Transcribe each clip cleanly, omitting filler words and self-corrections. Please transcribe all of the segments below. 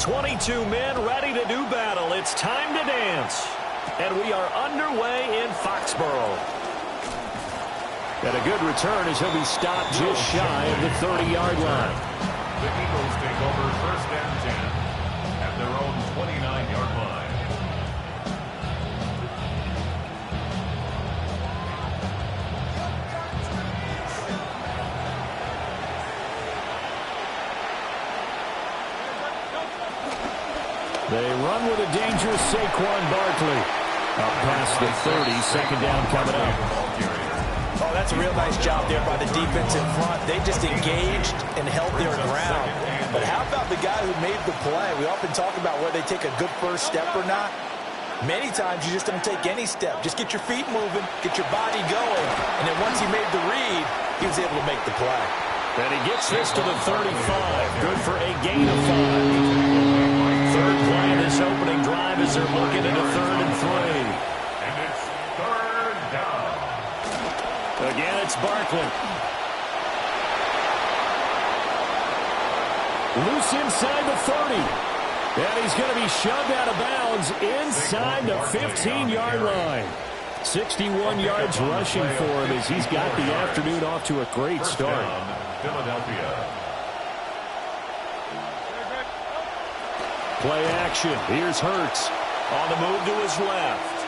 22 men ready to do battle. It's time to dance. And we are underway in Foxborough. And a good return as he'll be stopped just shy of the 30-yard line. The Eagles take over 1st and 10 at their own 29-yard line. They run with a dangerous Saquon Barkley. Up past the 30, 2nd down coming up. Oh, that's a real nice job there by the defense in front. They just engaged and held their ground. But how about the guy who made the play? We often talk about whether they take a good first step or not. Many times you just don't take any step. Just get your feet moving, get your body going. And then once he made the read, he was able to make the play. And he gets this to the 35. Good for a gain of 5. Third play of this opening drive as they're looking into 3rd and 3. And it's 3rd down. Again, it's Barkley. Loose inside the 30. And he's going to be shoved out of bounds inside the 15-yard line. 61 yards rushing for him as he's got the afternoon off to a great start. Philadelphia. Play action. Here's Hurts on the move to his left.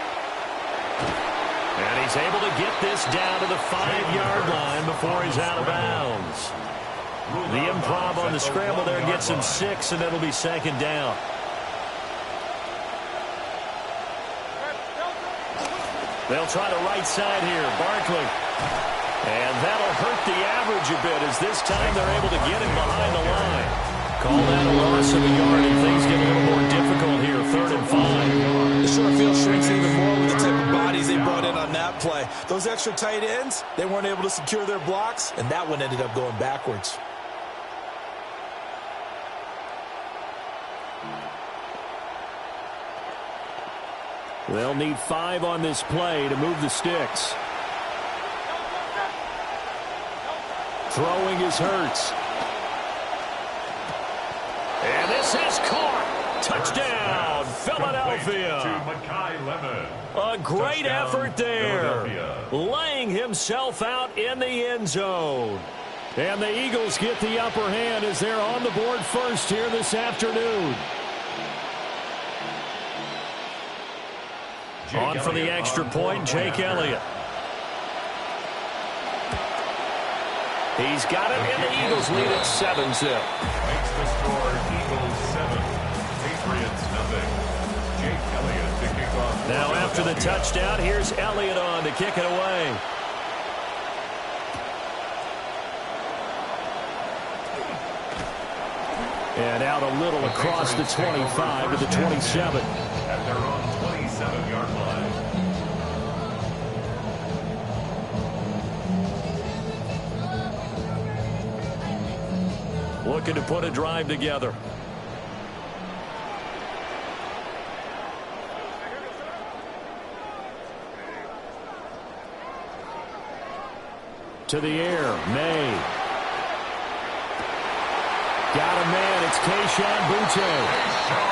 And he's able to get this down to the 5-yard line before he's out of bounds. The improv on the scramble there gets him 6, and it'll be 2nd down. They'll try the right side here. Barkley. And that'll hurt the average a bit as this time they're able to get him behind the line. Call that a loss of a yard, and things get a little more difficult here. 3rd and 5. The short field shrinks even more with the type of bodies they brought in on that play. Those extra tight ends, they weren't able to secure their blocks, and that one ended up going backwards. They'll need 5 on this play to move the sticks. Throwing is Hurts. And this is caught. Touchdown, Philadelphia. A great effort there. Laying himself out in the end zone. And the Eagles get the upper hand as they're on the board first here this afternoon. On for the extra point, Jake Elliott. He's got it, and the Eagles lead at 7-0. Makes the score Eagles 7, Patriots nothing. Jake Elliott to kick off. Now after the touchdown, here's Elliott on to kick it away. And out a little across the 25 to the 27. At their own 27-yard line. Looking to put a drive together. To the air, May. Got a man, it's Kayshon Boutte.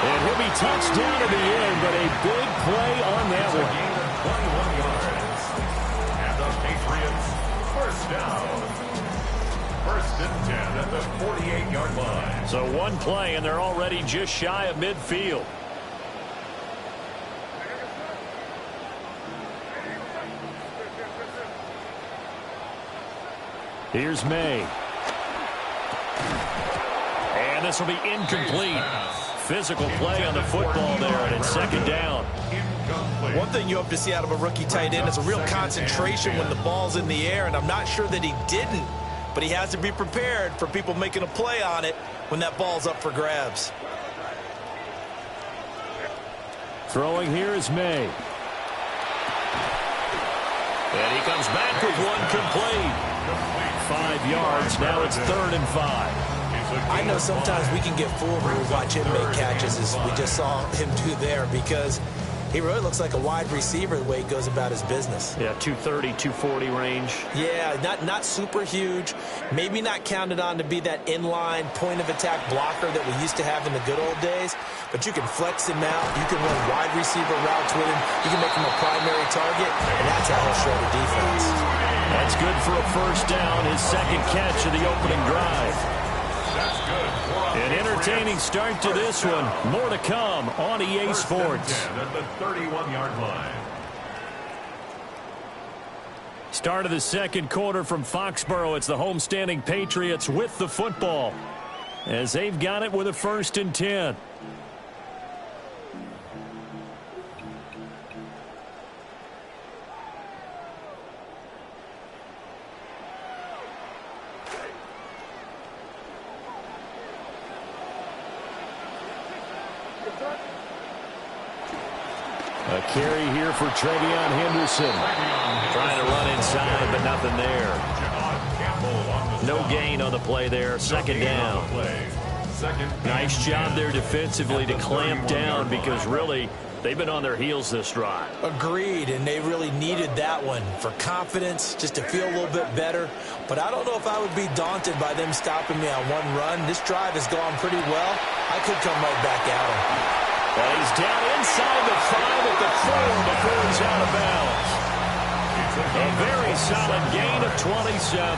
And he'll be touched down at the end, but a big play on that It's a one. gain of 21 yards. And the Patriots first down. 1st and 10 at the 48-yard line. So one play, and they're already just shy of midfield. Here's May. And this will be incomplete. Physical play on the football there, and it's 2nd down. One thing you hope to see out of a rookie tight end is a real concentration when the ball's in the air, and I'm not sure that he didn't, but he has to be prepared for people making a play on it when that ball's up for grabs. Throwing here is May. And he comes back with one complete. 5 yards. Now it's 3rd and 5. I know sometimes we can get fooled when we watch him make catches, as we just saw him do there, because He really looks like a wide receiver the way he goes about his business. Yeah, 230, 240 range. Yeah, not super huge. Maybe not counted on to be that inline point-of-attack blocker that we used to have in the good old days, but you can flex him out. You can run wide receiver routes with him. You can make him a primary target, and that's how he'll show the defense. That's good for a first down, his second catch of the opening drive. That's good. An entertaining start to this one. More to come on EA Sports. At the 31-yard line. Start of the second quarter from Foxborough. It's the homestanding Patriots with the football as they've got it with a 1st and 10. A carry here for Travion Henderson. Trying to run inside, but nothing there. No gain on the play there. Second down. Nice job there defensively to clamp down because really they've been on their heels this drive. Agreed, and they really needed that one for confidence, just to feel a little bit better. But I don't know if I would be daunted by them stopping me on one run. This drive has gone pretty well. I could come right back at him. Well, he's down inside the 5 at the 4 before he's out of bounds. A very solid gain of 27.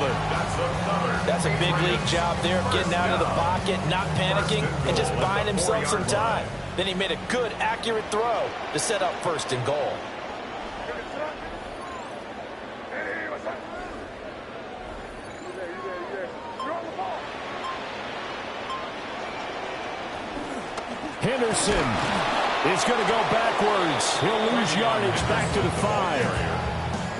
That's a big league job there, getting out of the pocket, not panicking, and just buying himself some time. Then he made a good, accurate throw to set up 1st and goal. Henderson is going to go backwards. He'll lose yardage back to the 5.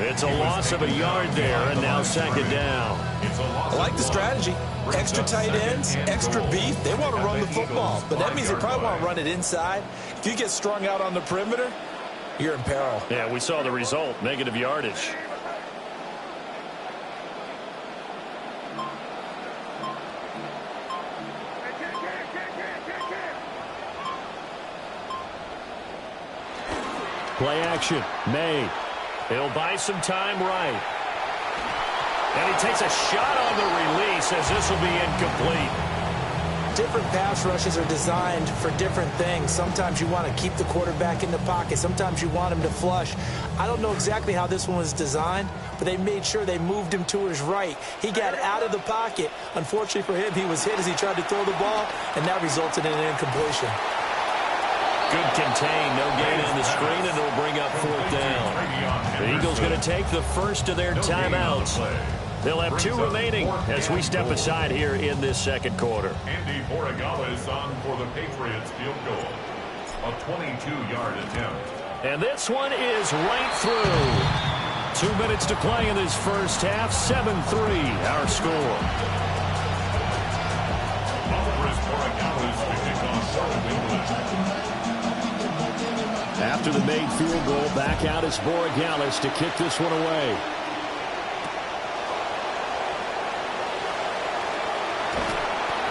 It's a loss of a yard there, and now 2nd down. I like the strategy. Extra tight ends, extra beef. They want to run the football, but that means they probably want to run it inside. If you get strung out on the perimeter, you're in peril. Yeah, we saw the result, negative yardage. Play action, made. He'll buy some time right. And he takes a shot on the release as this will be incomplete. Different pass rushes are designed for different things. Sometimes you want to keep the quarterback in the pocket. Sometimes you want him to flush. I don't know exactly how this one was designed, but they made sure they moved him to his right. He got out of the pocket. Unfortunately for him, he was hit as he tried to throw the ball, and that resulted in an incompletion. Good contain, no gain on the screen, and it'll bring up 4th down. The Eagles going to take the first of their timeouts. They'll have 2 remaining as we step aside here in this second quarter. Andy Borregales on for the Patriots field goal. A 22-yard attempt. And this one is right through. 2 minutes to play in this first half. 7-3 our score. After the made field goal, back out is Borregales to kick this one away.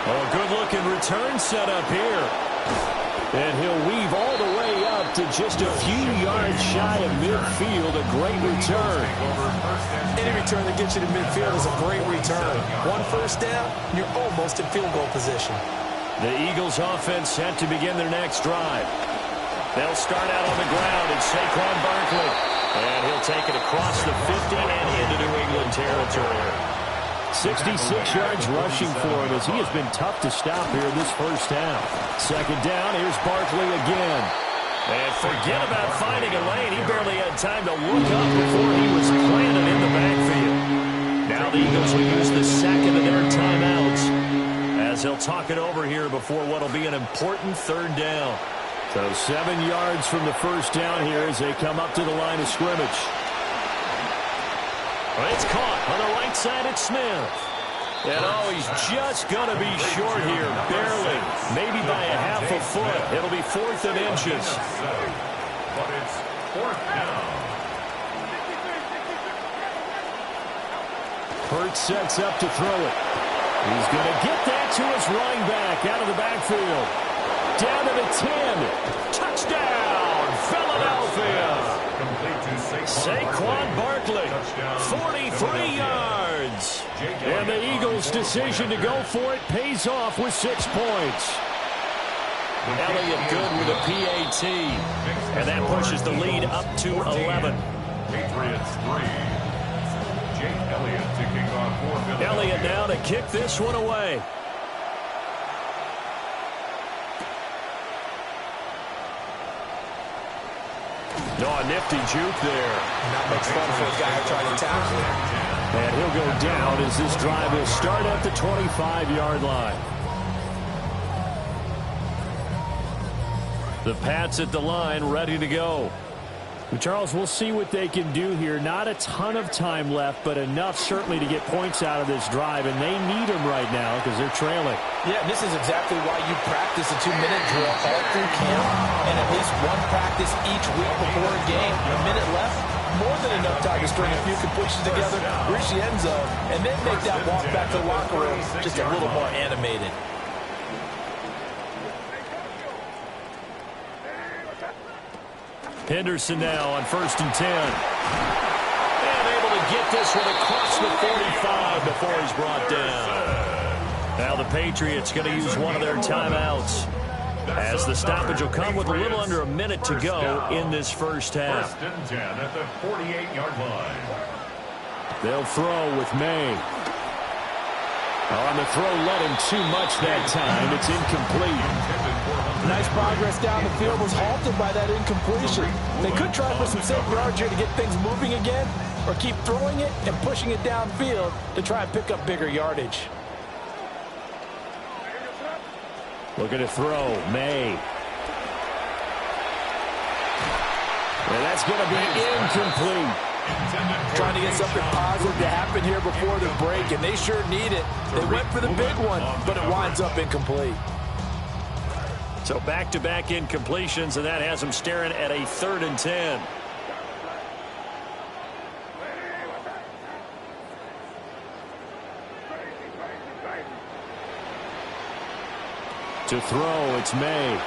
Oh, good-looking return set up here. And he'll weave all the way up to just a few yards shy of midfield. A great return. Any return that gets you to midfield is a great return. 1 first down, you're almost in field goal position. The Eagles offense set to begin their next drive. They'll start out on the ground. It's Saquon Barkley. And he'll take it across the 50 and into New England territory. 66 yards rushing for him as he has been tough to stop here this first half. Second down, here's Barkley again. And forget about finding a lane. He barely had time to look up before he was planted in the backfield. Now the Eagles will use the second of their timeouts as they'll talk it over here before what will be an important 3rd down. So 7 yards from the first down here as they come up to the line of scrimmage. Well, it's caught on the right side at Smith. And oh, he's just going to be short here, barely. Maybe by a half a foot. It'll be 4th and inches. But it's 4th down. Hurts sets up to throw it. He's going to get that to his running back out of the backfield. Down to the 10. Touchdown, Philadelphia. Saquon Barkley, 43 yards. And the Eagles' decision to go for it pays off with 6 points. Elliott good with a PAT. And that pushes the lead up to 11. Patriots 3. Jake Elliott to kick off for Philadelphia. Elliott now to kick this one away. Oh, a nifty juke there. Not much fun for a guy trying to tackle it. And he'll go down as this drive will start at the 25-yard line. The Pats at the line, ready to go. Charles, we'll see what they can do here. Not a ton of time left, but enough certainly to get points out of this drive, and they need them right now because they're trailing. Yeah, and this is exactly why you practice a 2-minute drill all through camp and at least one practice each week before a game. A minute left, more than enough time to string a few completions together, reach the end zone, and then make that walk back to the locker room just a little more animated. Henderson now on 1st and 10. And able to get this one across the 45 before he's brought down. Now the Patriots going to use one of their timeouts, as the stoppage will come with a little under a minute to go in this first half. 1st and 10 at the 48-yard line. They'll throw with May. On the throw, let him too much that time. It's incomplete. Nice progress down the field was halted by that incompletion. They could try for some safe yards here to get things moving again, or keep throwing it and pushing it downfield to try and pick up bigger yardage. Looking to throw, May. And that's going to be incomplete. Trying to get something positive to happen here before the break, and they sure need it. They went for the big one, but it winds up incomplete. So back-to-back incompletions, and that has them staring at a 3rd and 10. To throw, it's May.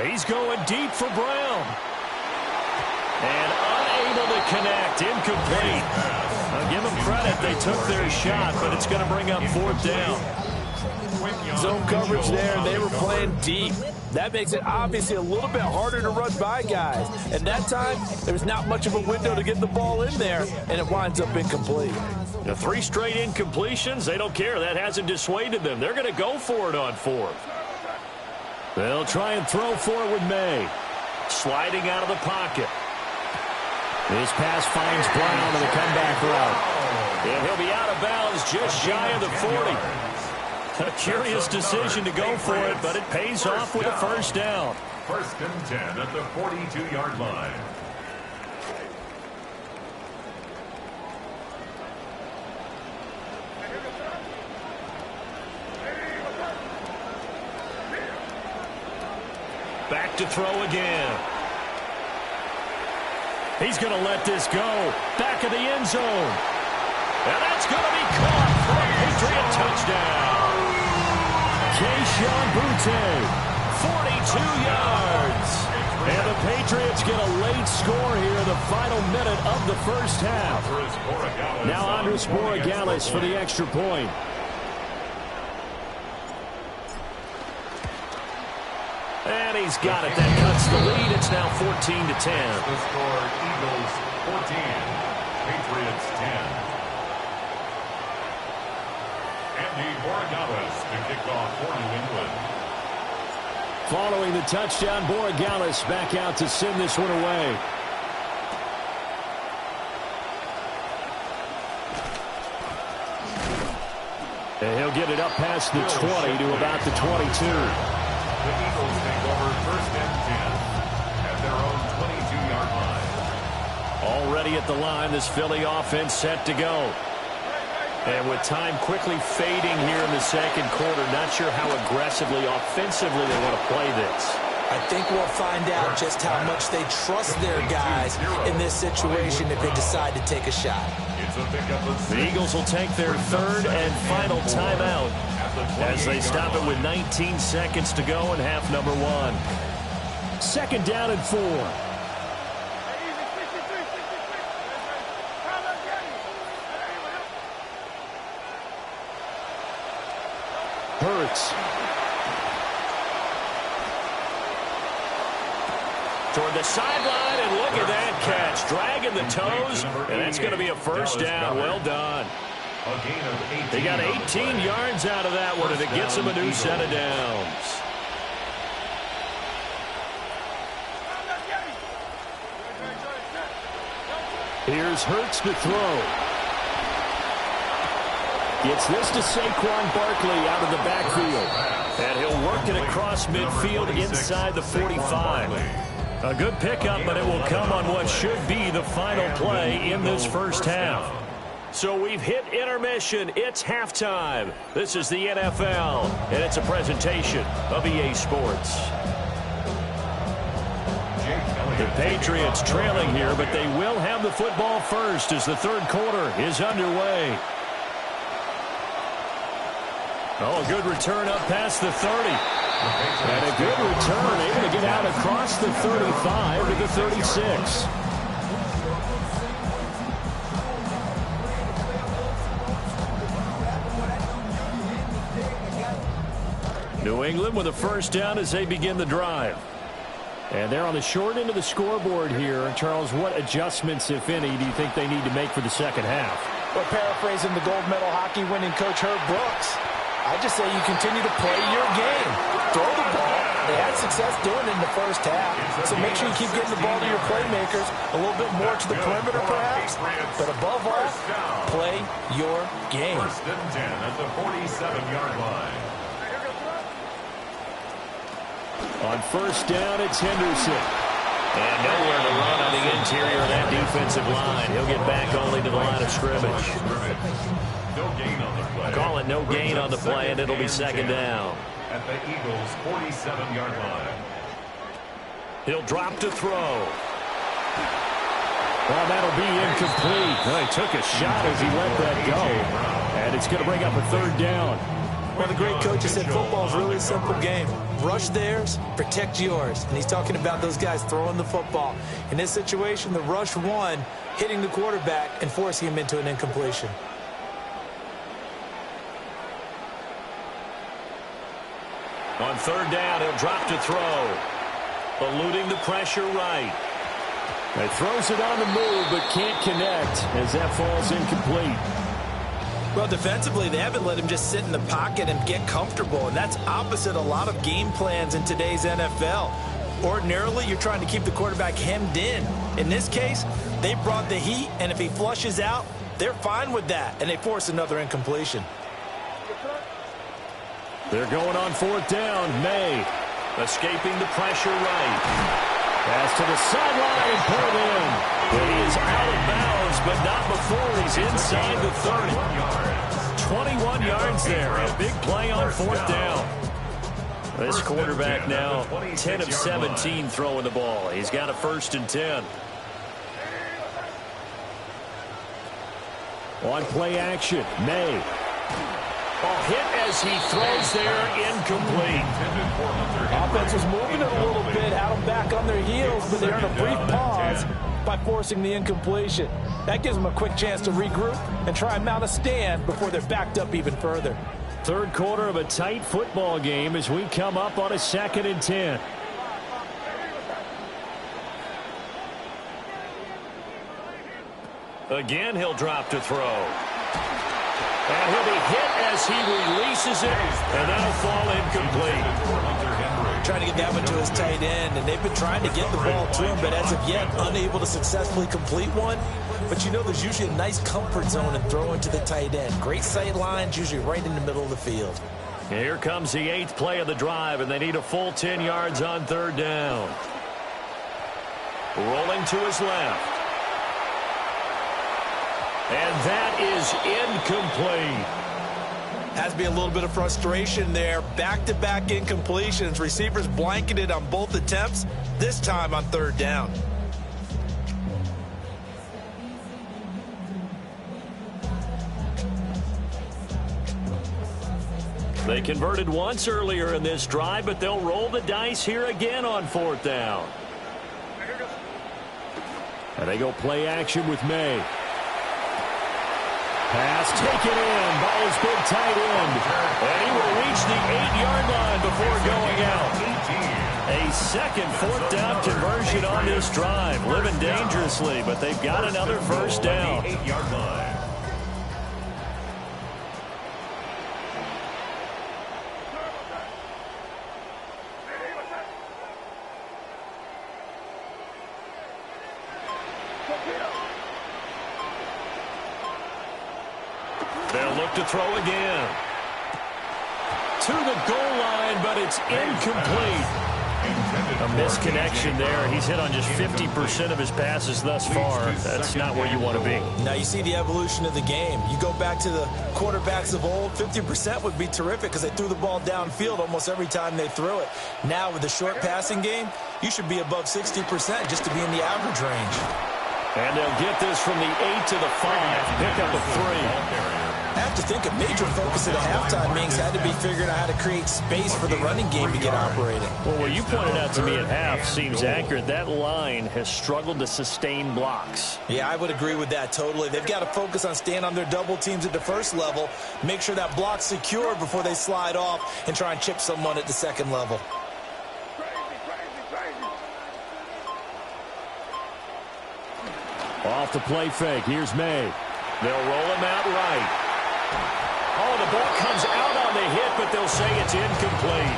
He's going deep for Brown. And unable to connect, incomplete. I'll give them credit, they took their shot, but it's going to bring up 4th down. Zone coverage there, and they were playing deep. That makes it obviously a little bit harder to run by guys. And that time, there's not much of a window to get the ball in there, and it winds up incomplete. The 3 straight incompletions, they don't care. That hasn't dissuaded them. They're going to go for it on 4th. They'll try and throw for it with May. Sliding out of the pocket. This pass finds Brown on the comeback route. And he'll be out of bounds just shy of the 40. A curious decision to go for it, but it pays off with a 1st down. 1st and 10 at the 42-yard line. Back to throw again. He's going to let this go. Back of the end zone. And that's going to be caught for a Patriot touchdown. Keyshawn Boutte, 42 yards. And the Patriots get a late score here in the final minute of the first half. Now Andres Borregales for the extra point. And he's got it. That cuts the lead. It's now 14-10. The score, Eagles 14, Patriots 10. Andy Borregales to kick off for New England. Following the touchdown, Borregales back out to send this one away. And he'll get it up past the 20 to about the 22. The Eagles take over 1st and 10 at their own 22-yard line. Already at the line, this Philly offense set to go. And with time quickly fading here in the 2nd quarter, not sure how aggressively, offensively they want to play this. I think we'll find out just how much they trust their guys in this situation if they decide to take a shot. The Eagles will take their 3rd and final timeout as they stop it with 19 seconds to go in half number 1. 2nd down and 4. Hurts. Toward the sideline, and look at that catch. Dragging the toes, and that's going to be a first down. Well done. They got 18 yards out of that one, and it gets them a new set of downs. Here's Hurts to throw. Gets this to Saquon Barkley out of the backfield. And he'll work it across midfield inside the 45. A good pickup, but it will come on what should be the final play in this first half. So we've hit intermission. It's halftime. This is the NFL, and it's a presentation of EA Sports. The Patriots trailing here, but they will have the football first as the third quarter is underway. Oh, a good return up past the 30. And a good return, able to get out across the 35 to the 36. New England with a first down as they begin the drive. And they're on the short end of the scoreboard here. Charles, what adjustments, if any, do you think they need to make for the second half? Well, paraphrasing the gold medal hockey winning coach Herb Brooks, I just say you continue to play your game. Throw the ball. They had success doing it in the first half. So make sure you keep getting the ball to your playmakers, a little bit more to the perimeter perhaps. But above all, play your game. 1st and 10 at the 47-yard line. On first down, it's Henderson. And nowhere to run on the interior of that defensive line. He'll get back only to the line of scrimmage. No gain on the play. Call it no gain on the play, and it'll be 2nd down. At the Eagles' 47-yard line. He'll drop to throw. Well, that'll be incomplete. Well, he took a shot as he let that go. And it's going to bring up a 3rd down. Well, the great coach has said football is really a simple game. Rush theirs, protect yours. And he's talking about those guys throwing the football. In this situation, the rush one, hitting the quarterback and forcing him into an incompletion. On 3rd down, he'll drop to throw. Eluding the pressure right. He throws it on the move, but can't connect as that falls incomplete. Well, defensively, they haven't let him just sit in the pocket and get comfortable, and that's opposite a lot of game plans in today's NFL. Ordinarily, you're trying to keep the quarterback hemmed in. In this case, they brought the heat, and if he flushes out, they're fine with that, and they force another incompletion. They're going on 4th down. May escaping the pressure right. Pass to the sideline and pulled in. But he is out of bounds, but not before he's inside the 30. 21 yards there. A big play on 4th down. This quarterback now 10 of 17 throwing the ball. He's got a 1st and 10. On play action, May. Oh, hit as he throws there, incomplete. Offense was moving it a little bit, had them back on their heels, but they earned a brief pause by forcing the incompletion. That gives them a quick chance to regroup and try and mount a stand before they're backed up even further. 3rd quarter of a tight football game as we come up on a 2nd and 10. Again, he'll drop to throw. And he'll be hit as he releases it, and that'll fall incomplete. Trying to get that one to his tight end, and they've been trying to get the ball to him, but as of yet, unable to successfully complete one. But you know there's usually a nice comfort zone in throwing to the tight end. Great sight lines, usually right in the middle of the field. Here comes the 8th play of the drive, and they need a full 10 yards on 3rd down. Rolling to his left. And that is incomplete. Has to be a little bit of frustration there. Back-to-back incompletions. Receivers blanketed on both attempts, this time on 3rd down. They converted once earlier in this drive, but they'll roll the dice here again on 4th down. And they go play action with May. Pass taken in by his big tight end. And he will reach the 8-yard line before going out. A second 4th down conversion on this drive. Living dangerously, but they've got another first down. 8-yard line. They'll look to throw again. To the goal line, but it's incomplete. A misconnection there. He's hit on just 50% of his passes thus far. That's not where you want to be. Now you see the evolution of the game. You go back to the quarterbacks of old, 50% would be terrific because they threw the ball downfield almost every time they threw it. Now with the short passing game, you should be above 60% just to be in the average range. And they'll get this from the 8 to the 5. Pick up a 3. I have to think a major focus at the halftime meetings had to be figuring out how to create space for the running game to get operating. Well, what you pointed out to me at half seems accurate. That line has struggled to sustain blocks. Yeah, I would agree with that totally. They've got to focus on staying on their double teams at the first level, make sure that block's secure before they slide off and try and chip someone at the second level. Off the play fake. Here's May. They'll roll him out right. Oh, the ball comes out on the hit, but they'll say it's incomplete.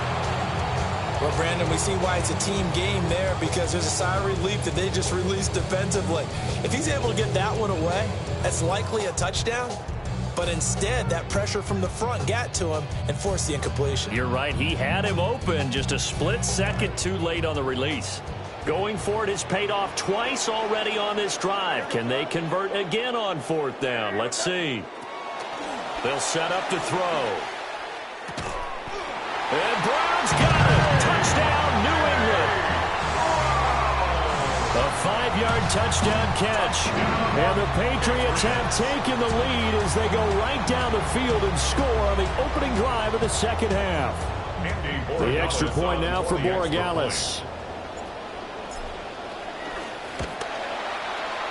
Well, Brandon, we see why it's a team game there because there's a sigh of relief that they just released defensively. If he's able to get that one away, that's likely a touchdown. But instead, that pressure from the front got to him and forced the incompletion. You're right. He had him open, just a split second too late on the release. Going for it has paid off twice already on this drive. Can they convert again on 4th down? Let's see. They'll set up to throw. And Brown's got it. Touchdown, New England. A 5-yard touchdown catch. And the Patriots have taken the lead as they go right down the field and score on the opening drive of the second half. The extra point now for Borregales.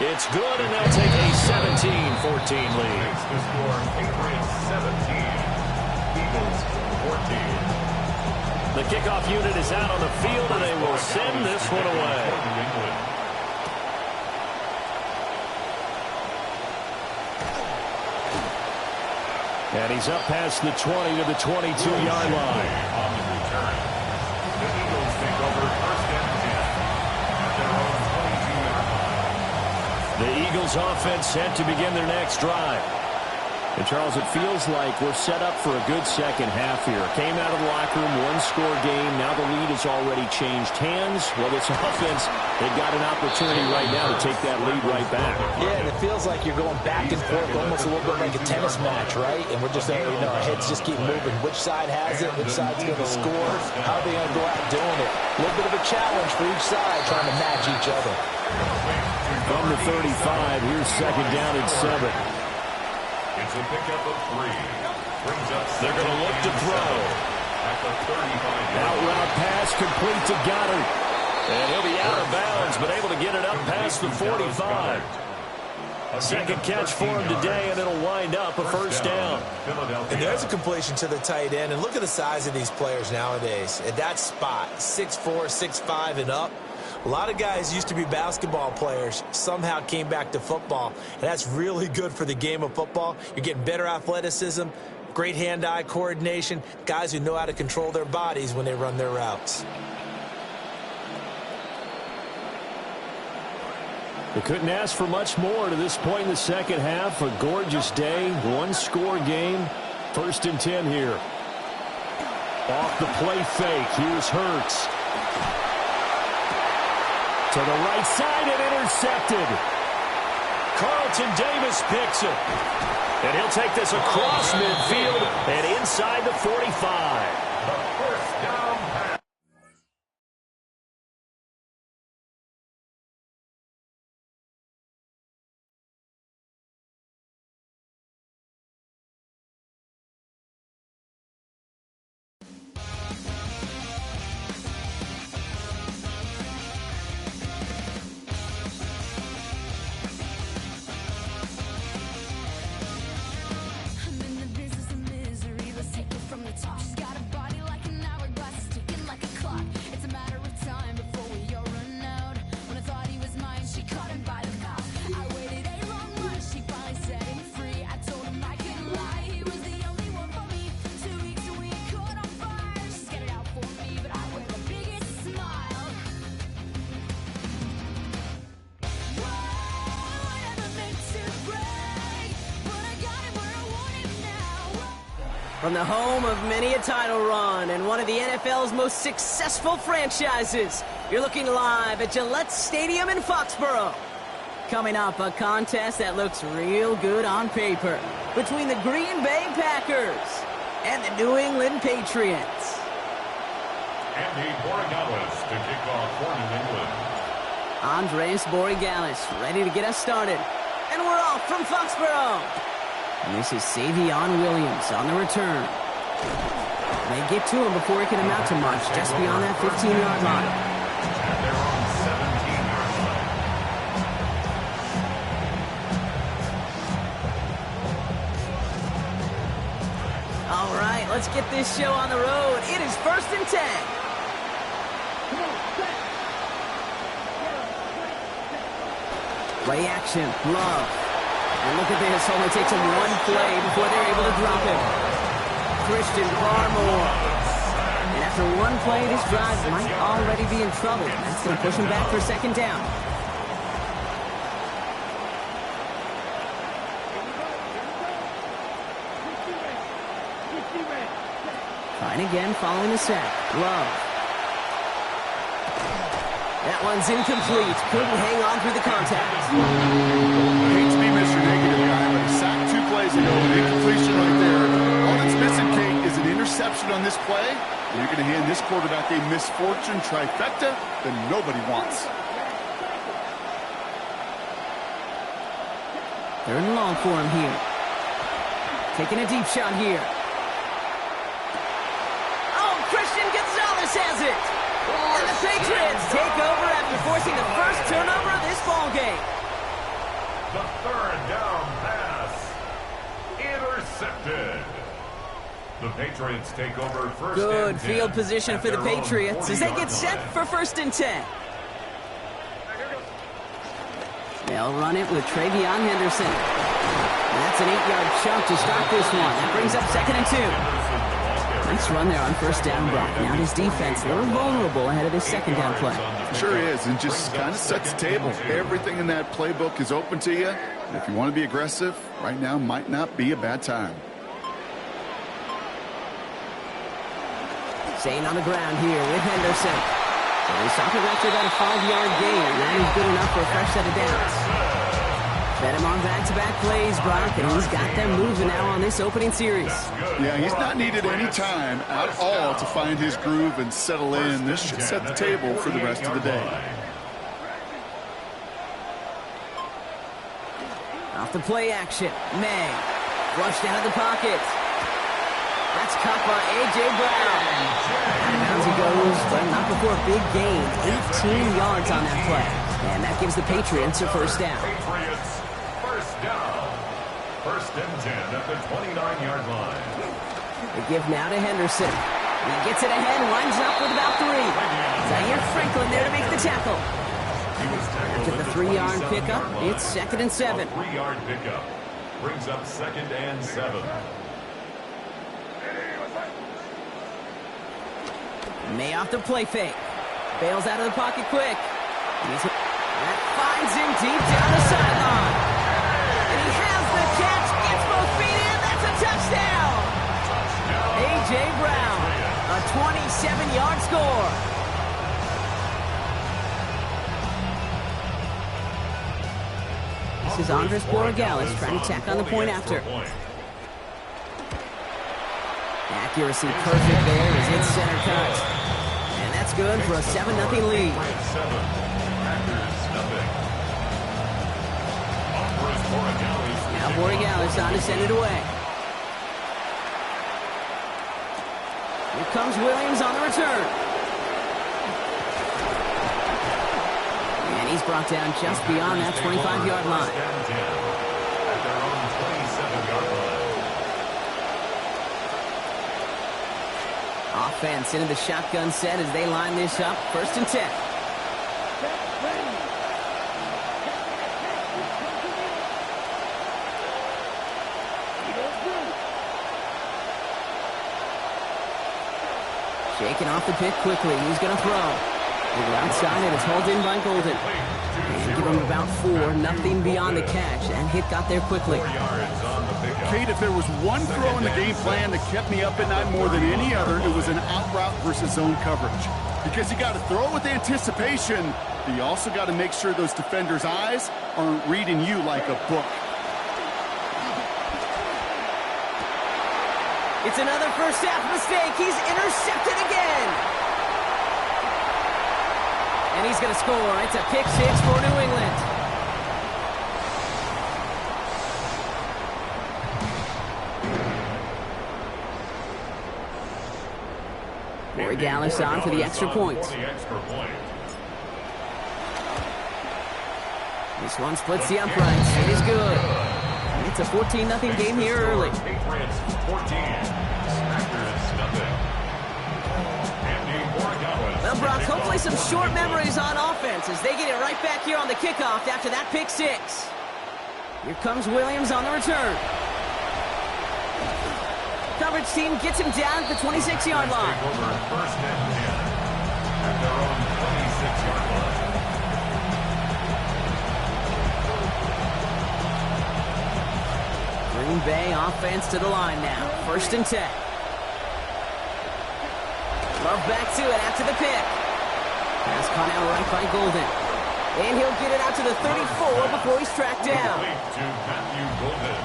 It's good, and they'll take a 17-14 lead. Makes the score Patriots 17, Eagles 14. The kickoff unit is out on the field, and they will send this one away. And he's up past the 20 to the 22-yard line. On the return, the Eagles take over first and 10 at their own 22-yard line. The Eagles offense set to begin their next drive. And, Charles, it feels like we're set up for a good second half here. Came out of the locker room, one-score game. Now the lead has already changed hands. Well, this offense, they've got an opportunity right now to take that lead right back. Yeah, and it feels like you're going back and forth, almost a little bit like a tennis match, right? And we're just, our heads just keep moving. Which side has it? Which side's going to score? How are they going to go out doing it? A little bit of a challenge for each side, trying to match each other. From the 35, here's second down and 7. It's a pickup of 3. Brings up They're going to look to throw. At the 35. Out route pass complete to Goddard. And he'll be out of bounds, but able to get it up past the 45. A second catch for him today, and it'll wind up a first down. And there's a completion to the tight end. And look at the size of these players nowadays. At that spot, 6'4", 6'5", and up. A lot of guys used to be basketball players, somehow came back to football, and that's really good for the game of football. You're getting better athleticism, great hand-eye coordination, guys who know how to control their bodies when they run their routes. They couldn't ask for much more to this point in the second half. A gorgeous day, one-score game, 1st and 10 here. Off the play fake, here's Hurts. To the right side and intercepted. Carlton Davis picks it. And he'll take this across midfield and inside the 45. From the home of many a title run and one of the NFL's most successful franchises, you're looking live at Gillette Stadium in Foxborough. Coming up, a contest that looks real good on paper between the Green Bay Packers and the New England Patriots. Andy Borregales to kick off for New England. Andres Borregales ready to get us started. And we're off from Foxborough. And this is Savion Williams on the return. They get to him before he can amount to much, just beyond that 15-yard line. And they're on 17-yard line. All right, let's get this show on the road. It is 1st and 10. Play action, Love. And look at this, only takes him one play before they're able to drop him. Christian Barmore. And after one play, this drive might already be in trouble. That's going to push him back for 2nd down. Trying again following the sack. Love. That one's incomplete. Couldn't hang on through the contact. I hate to be Mr. Negative guy, but he sacked 2 plays ago. An incompletion right there. All that's missing, Kate, is an interception on this play. And you're going to hand this quarterback a misfortune trifecta that nobody wants. 3rd and long for him here. Taking a deep shot here. Oh, Christian Gonzalez has it. And the Patriots take over after forcing the first turnover of this ballgame. The 3rd down pass. Intercepted. The Patriots take over 1st Good and 10 field position at for the their own Patriots as they 40-yard get set line. for 1st and 10. They'll run it with Travion Henderson. And that's an 8-yard chunk to start this one. That brings up 2nd and 2. Nice run there on 1st down, Brock. Now his defense a little vulnerable ahead of his 2nd down play. Sure is, and just kind of sets the table. Everything in that playbook is open to you. And if you want to be aggressive, right now might not be a bad time. Staying on the ground here with Henderson. So they stop him after about a 5-yard gain. That is good enough for a fresh set of downs. Fed him on back-to-back plays, Brock, and he's got them moving now on this opening series. Yeah, he's not needed any time at all to find his groove and settle in. This should set the table for the rest of the day. Off the play action, May. Flushed out of the pocket. That's caught by A.J. Brown. Out of bounds he goes, but not before a big gain. 18 yards on that play. And that gives the Patriots a 1st down. Patriots 1st down. 1st and 10 at the 29-yard line. They give now to Henderson. He gets it ahead, winds up with about 3. Zaire Franklin there to make the tackle. After the 3-yard pickup, it's 2nd and 7. 3-yard pickup brings up 2nd and 7. May off the play fake. Bails out of the pocket quick. That finds him deep down the sideline. And he has the catch. Gets both feet in. That's a touchdown. A.J. Brown, a 27-yard score. This is Andres Borregales trying to tack on the point after. Accuracy perfect there as it's center cut. And that's good for a 7-0 lead. Now Borregales on to send it away. Here comes Williams on the return. And he's brought down just beyond that 25-yard line. At their own 27-yard line. Offense into the shotgun set as they line this up. 1st and 10. Shaking off the pick quickly. He's going to throw. Over outside, and it's hauled in by Golden. And give him about 4, nothing beyond the catch. And hit got there quickly. 4 yards on the Kate, if there was one throw in the game plan that kept me up at night more than any other, it was an out route versus zone coverage. Because you got to throw it with anticipation, but you also got to make sure those defenders' eyes aren't reading you like a book. It's another first half mistake. He's intercepted again. And he's going to score. It's a pick six for New England. Corey Gallis on for the extra point. This one splits the uprights. It is good. It's a 14-0 game here early. Well, Brock, hopefully some short memories on offense as they get it right back here on the kickoff after that pick six. Here comes Williams on the return. Coverage team gets him down at the 26-yard line. First and 10 at their own 26-yard line. Green Bay offense to the line now. First and 10. Love back to it after the pick. Pass caught out right by Golden. And he'll get it out to the 34 before he's tracked down. To Matthew Golden.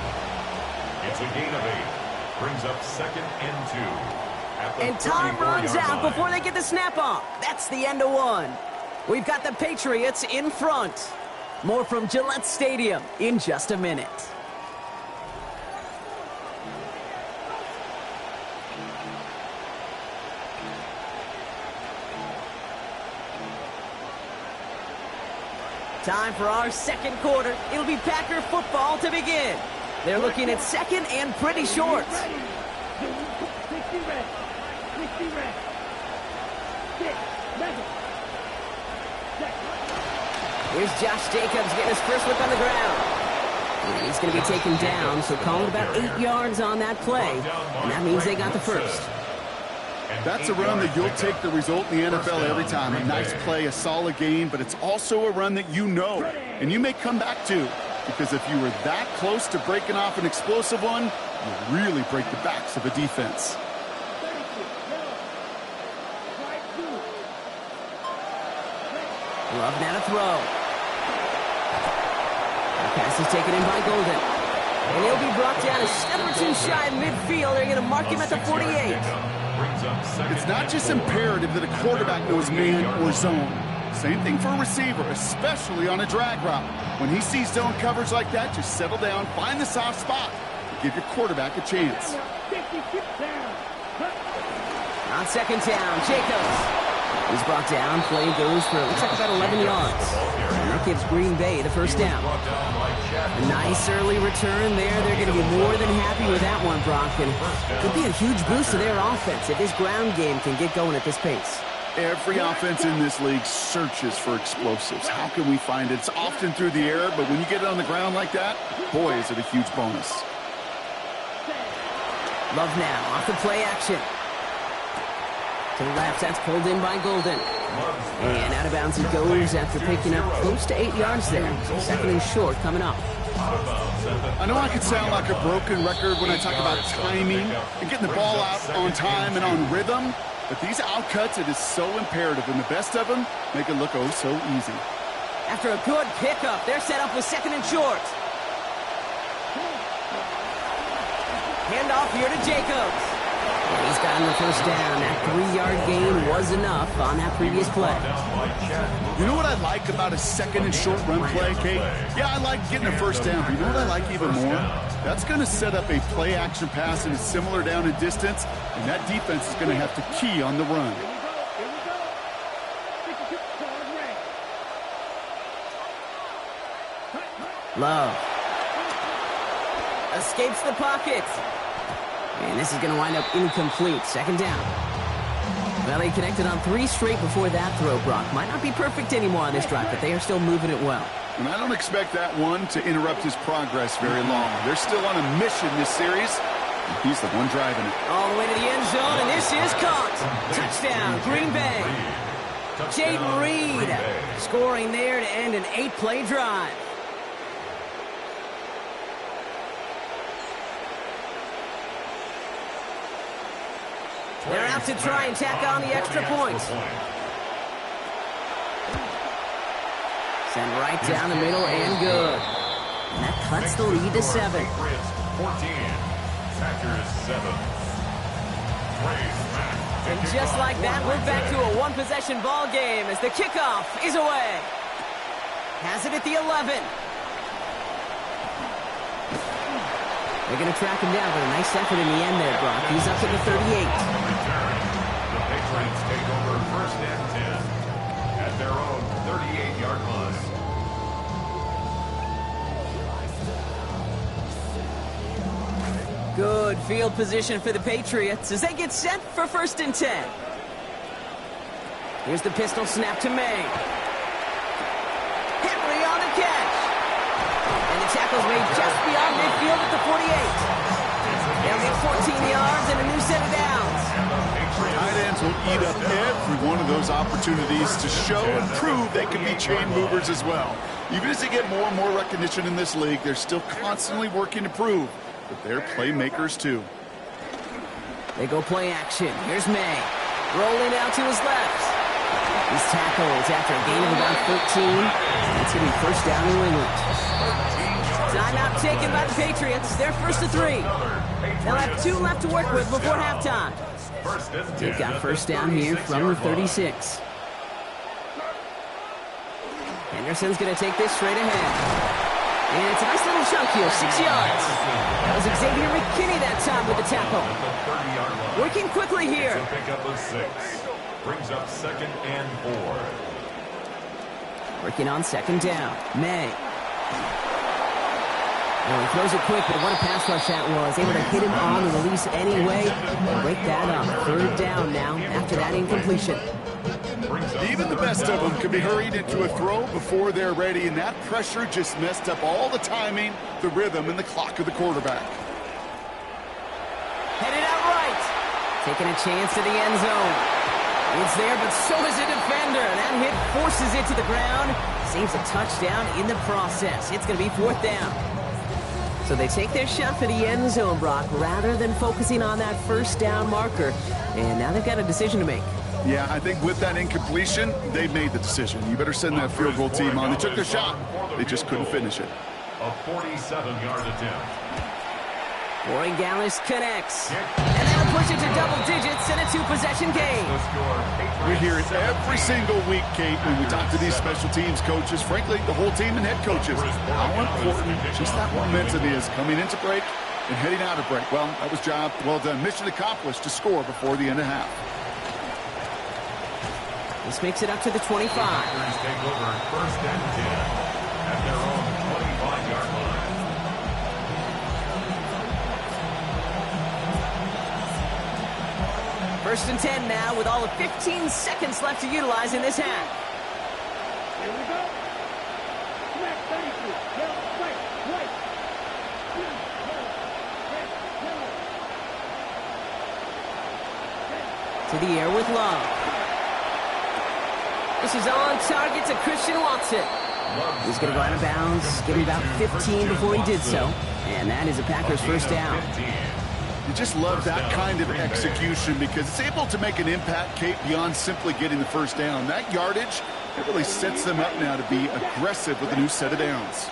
It's a gain of 8. Brings up second and 2. And time runs out before they get the snap off. That's the end of one. We've got the Patriots in front. More from Gillette Stadium in just a minute. Time for our second quarter. It'll be Packer football to begin. They're looking at second and pretty short. Here's Josh Jacobs getting his first look on the ground. And he's going to be taken down, so call it about 8 yards on that play. And that means they got the first. That's a run that you'll take the result in the NFL every time. A nice play, a solid game, but it's also a run that you know and you may come back to. Because if you were that close to breaking off an explosive one, you really break the backs of a defense. Love now to throw. The pass is taken in by Golden. And he'll be brought down a step or two shy of midfield. They're going to mark him at the 48. It's not just imperative that a quarterback knows man or zone. Same thing for a receiver, especially on a drag route. When he sees zone coverage like that, just settle down, find the soft spot, and give your quarterback a chance. On second down, Jacobs. He's brought down. Play goes for, looks like about 11 yards. And that gives Green Bay the first down. A nice early return there. They're going to be more than happy with that one, Brock. And it could be a huge boost to their offense if this ground game can get going at this pace. Every offense in this league searches for explosives. How can we find it? It's often through the air, but when you get it on the ground like that, boy, is it a huge bonus. Love now off the play action. To the left, that's pulled in by Golden. And out of bounds he goes after picking up close to 8 yards there. So second and short coming up. I know I could sound like a broken record when I talk about timing and getting the ball out on time and on rhythm, but these outcuts, it is so imperative, and the best of them make it look oh so easy. After a good pickup, they're set up with second and short. Handoff here to Jacobs. And he's gotten the first down. That 3-yard gain was enough on that previous play. You know what I like about a second and short run play, Kate? Yeah, I like getting a first down, but you know what I like even more? That's going to set up a play-action pass in a similar down and distance, and that defense is going to have to key on the run. Love. Escapes the pocket. And this is going to wind up incomplete. Second down. Well, they connected on 3 straight before that throw, Brock. Might not be perfect anymore on this drive, but they are still moving it well. And I don't expect that one to interrupt his progress very long. They're still on a mission this series. And he's the one driving it. All the way to the end zone, and this is caught. Touchdown, Green Bay. Jaden Reed scoring there to end an 8-play drive. They're out to try and tack on the extra point. Send right down the middle and good. And that cuts the lead to 7. 14. Packers 7. And just like that, we're back to a one-possession ball game as the kickoff is away. Has it at the 11. They're going to track him down, but a nice effort in the end there, Brock. He's up to the 38. The Patriots take over 1st and 10 at their own 38-yard line. Good field position for the Patriots as they get set for 1st and 10. Here's the pistol snap to May. Henry on the catch. And the tackle's made just beyond midfield at the 48. They'll get 14 yards and a new set of downs. Tight ends will eat up every one of those opportunities to show and prove they can be chain movers as well. Even as they get more and more recognition in this league, they're still constantly working to prove that they're playmakers too. They go play action. Here's May. Rolling out to his left. He's tackled after a gain of about 13. That's going to be 1st down New England. Timeout taken by the Patriots. They're 1st to 3. They'll have 2 left to work with before halftime. They've got 1st down here from the 36. Henderson's going to take this straight ahead. And it's a nice little chunk here, 6 yards. That was Xavier McKinney that time with the tackle. Working quickly here. Pick up a 6. Brings up 2nd and 4. Working on 2nd down. May. Well, he throws it quick, but what a pass rush that was. Able to hit him on the release anyway. Break that up. 3rd down now after that incompletion. Even the best of them could be hurried into a throw before they're ready, and that pressure just messed up all the timing, the rhythm, and the clock of the quarterback. Headed out right. Taking a chance to the end zone. It's there, but so is the defender. That hit forces it to the ground. Saves a touchdown in the process. It's going to be 4th down. So they take their shot for the end zone, Brock, rather than focusing on that 1st down marker. And now they've got a decision to make. Yeah, I think with that incompletion, they made the decision. You better send that field goal team on. They took their shot. They just couldn't finish it. A 47-yard attempt. Warren Gallis connects. And that'll push it to double digits in a 2-possession game. We hear it every single week, Kate, when we talk to these special teams coaches, frankly, the whole team and head coaches, how important just that momentum is coming into break and heading out of break. Well, that was job well done. Mission accomplished to score before the end of half. This makes it up to the 25. Packers take over 1st and 10 at their own 25-yard line. 1st and 10 now with all of 15 seconds left to utilize in this half. Here we go. Smack, thank you. Yellow, right. To the air with Love. This is on target to Christian Watson. He's going to go out of bounds, give him about 15 before he did so. And that is a Packers 1st down. You just love that kind of execution because it's able to make an impact, Kate, beyond simply getting the 1st down. That yardage, it really sets them up now to be aggressive with a new set of downs.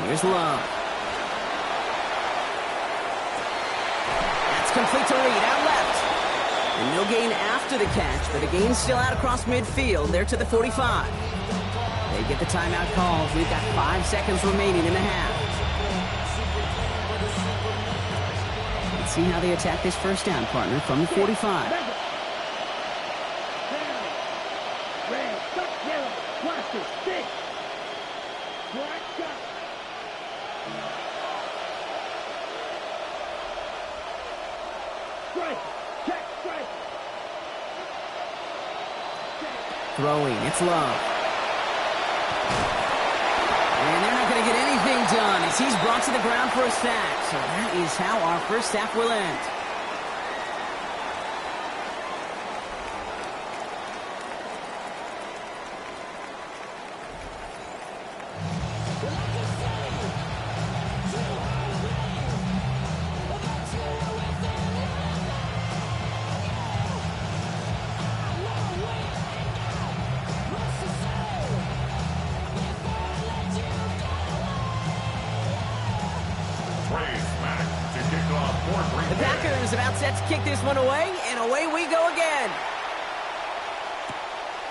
Here's Love. Complete to Reed, out left. And no gain after the catch, but a gain still out across midfield. They're to the 45. They get the timeout called. We've got 5 seconds remaining in the half. Let's see how they attack this 1st down, partner, from the 45. Red, yellow, plastic, stick. Black, Throwing, it's Love. And they're not going to get anything done as he's brought to the ground for a sack. So that is how our 1st half will end. The Packers about set to kick this one away, and away we go again.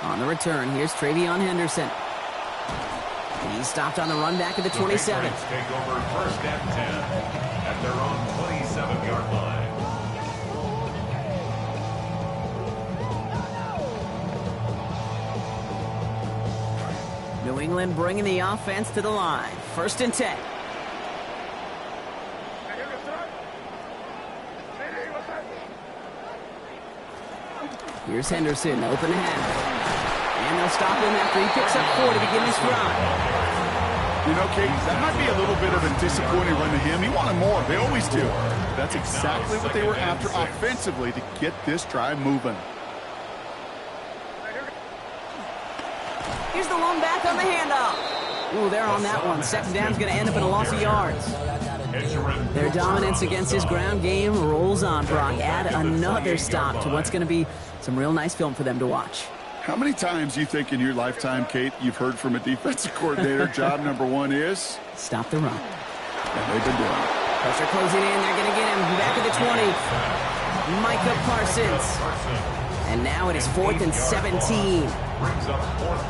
On the return, here's Travion Henderson. He's stopped on the run back at the 27. Take over first and 10 at their own 27-yard line. New England bringing the offense to the line. First and 10. Here's Henderson, open half. And they'll stop him after he picks up 4 to begin this drive. You know, Kate, that might be a little bit of a disappointing run to him. He wanted more. They always do. That's exactly what they were after offensively to get this drive moving. Here's the lone back on the handoff. Ooh, they're on that one. Second down's going to end up in a loss of yards. Their dominance against his ground game rolls on, Brock. Add another stop to what's going to be some real nice film for them to watch. How many times do you think in your lifetime, Kate, you've heard from a defensive coordinator, job number one is? Stop the run. And they've been doing it. Pressure closing in. They're going to get him back at the 20. Micah Parsons. And now it is 4th and 17.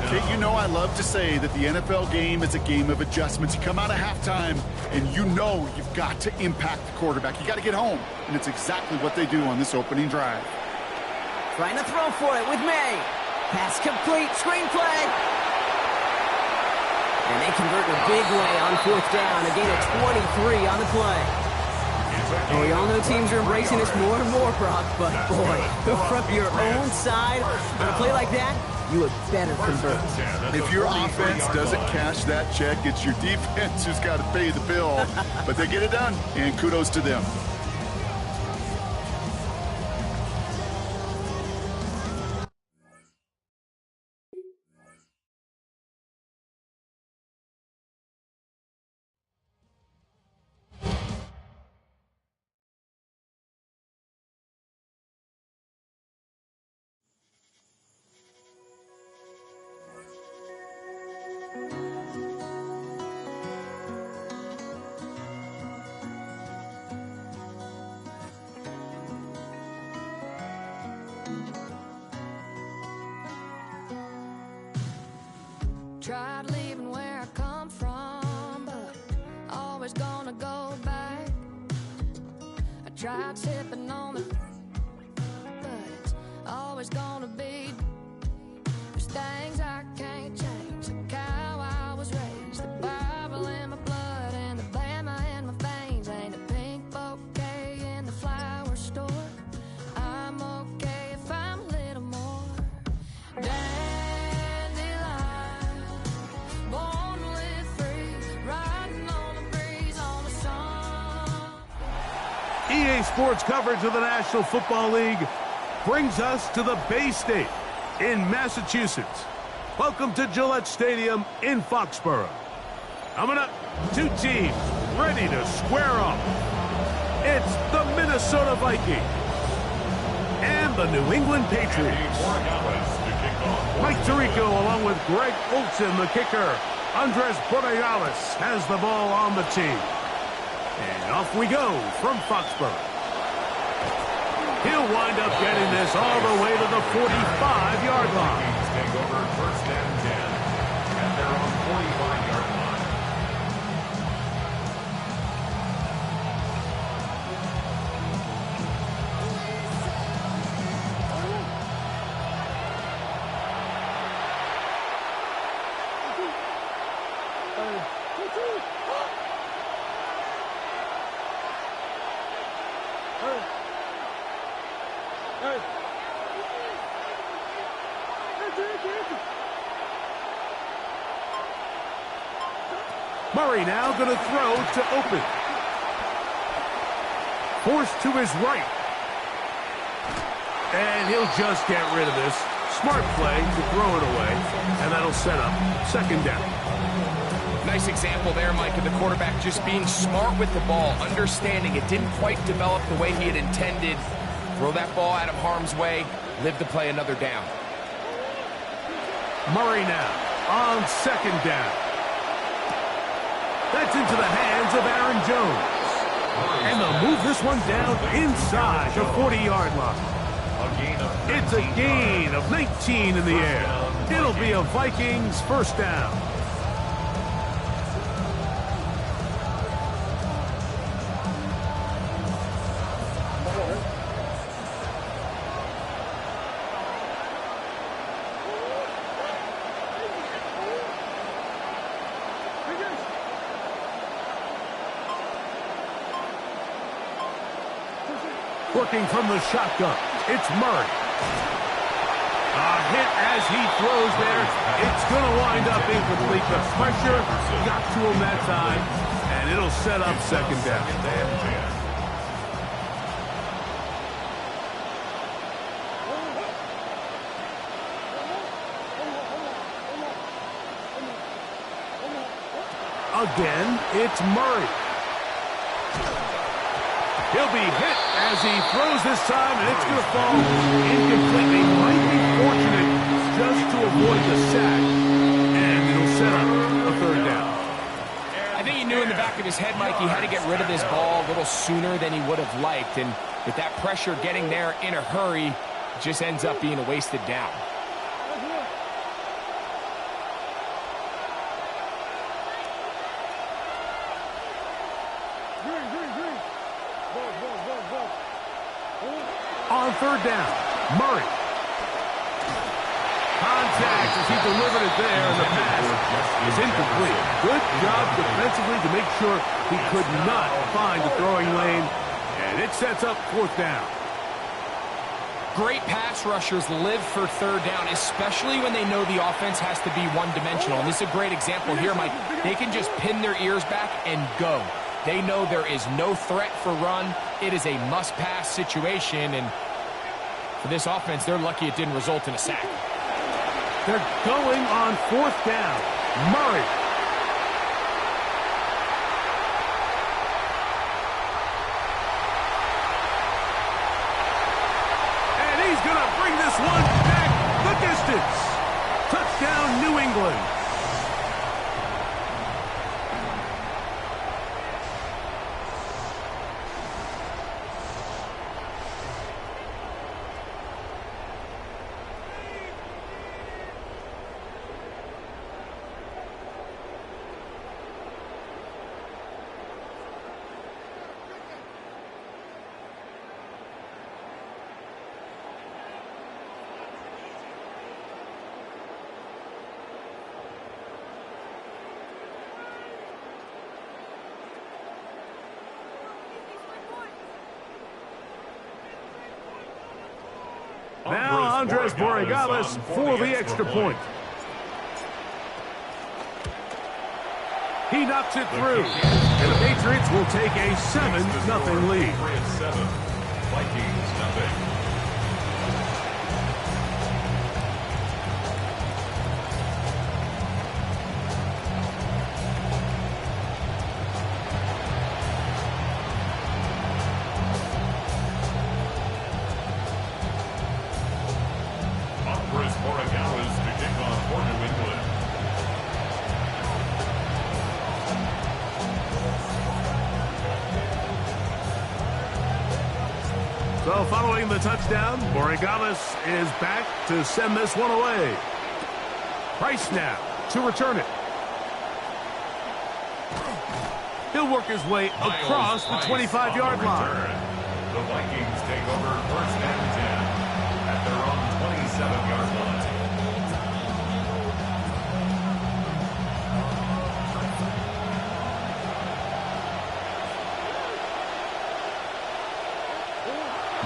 Kate, you know I love to say that the NFL game is a game of adjustments. You come out of halftime, and you know you've got to impact the quarterback. You got to get home, and it's exactly what they do on this opening drive. Trying to throw for it with May. Pass complete. Screenplay. And they convert in a big way on 4th down. A gain of 23 on the play. Well, we all know teams are embracing this more and more, Brock, but boy, from your own side on a play like that, you had better convert. If your offense doesn't cash that check, it's your defense who's got to pay the bill. But they get it done, and kudos to them. Tried leaving where I come from, but always gonna go back. I tried sipping on the, but it's always gonna be. There's things I can't change, like how I was raised. The Bible in my blood and the Bama in my veins. Ain't a pink bouquet in the flower store. I'm okay if I'm a little more dandelion, born to live free, riding on the breeze on the sun. EA Sports coverage of the National Football League brings us to the Bay State in Massachusetts. Welcome to Gillette Stadium in Foxborough. Coming up, two teams ready to square off. It's the Minnesota Vikings and the New England Patriots. Mike Tirico along with Greg Olsen, the kicker. Andres Borealis has the ball on the team. And off we go from Foxborough. He'll wind up getting this all the way to the 45-yard line. Take over first and 10 at their own 45-yard line. Murray now going to throw to open. Forced to his right. And he'll just get rid of this. Smart play to throw it away. And that'll set up second down. Nice example there, Mike, of the quarterback just being smart with the ball, understanding it didn't quite develop the way he had intended. Throw that ball out of harm's way, live to play another down. Murray now on second down. That's into the hands of Aaron Jones. And they'll move this one down inside the 40-yard line. It's a gain of 19 in the air. It'll be a Vikings first down. Working from the shotgun, it's Murray. A hit as he throws there. It's going to wind up incomplete. The pressure got to him that time, and it'll set up second down. Again, it's Murray. He'll be hit as he throws this time, and it's going to fall incomplete. They might be fortunate just to avoid the sack, and it'll set up a third down. I think he knew in the back of his head, Mike, he had to get rid of this ball a little sooner than he would have liked, and with that pressure getting there in a hurry, it just ends up being a wasted down. On third down, Murray. Contact as he delivered it there, and the pass is incomplete. Good job defensively to make sure he could not find the throwing lane, and it sets up fourth down. Great pass rushers live for third down, especially when they know the offense has to be one-dimensional. And this is a great example here, Mike. They can just pin their ears back and go. They know there is no threat for run. It is a must-pass situation, and for this offense, they're lucky it didn't result in a sack. They're going on fourth down. Murray. And he's going to bring this one back the distance. Touchdown, New England. Now Andres Borregales for the extra point. He knocks it through, and the Patriots will take a 7-0 lead. Vikings nothing. So following the touchdown, Borregales is back to send this one away. Price now to return it. He'll work his way across the 25-yard line. The Vikings take over first and 10 at their own 27-yard line.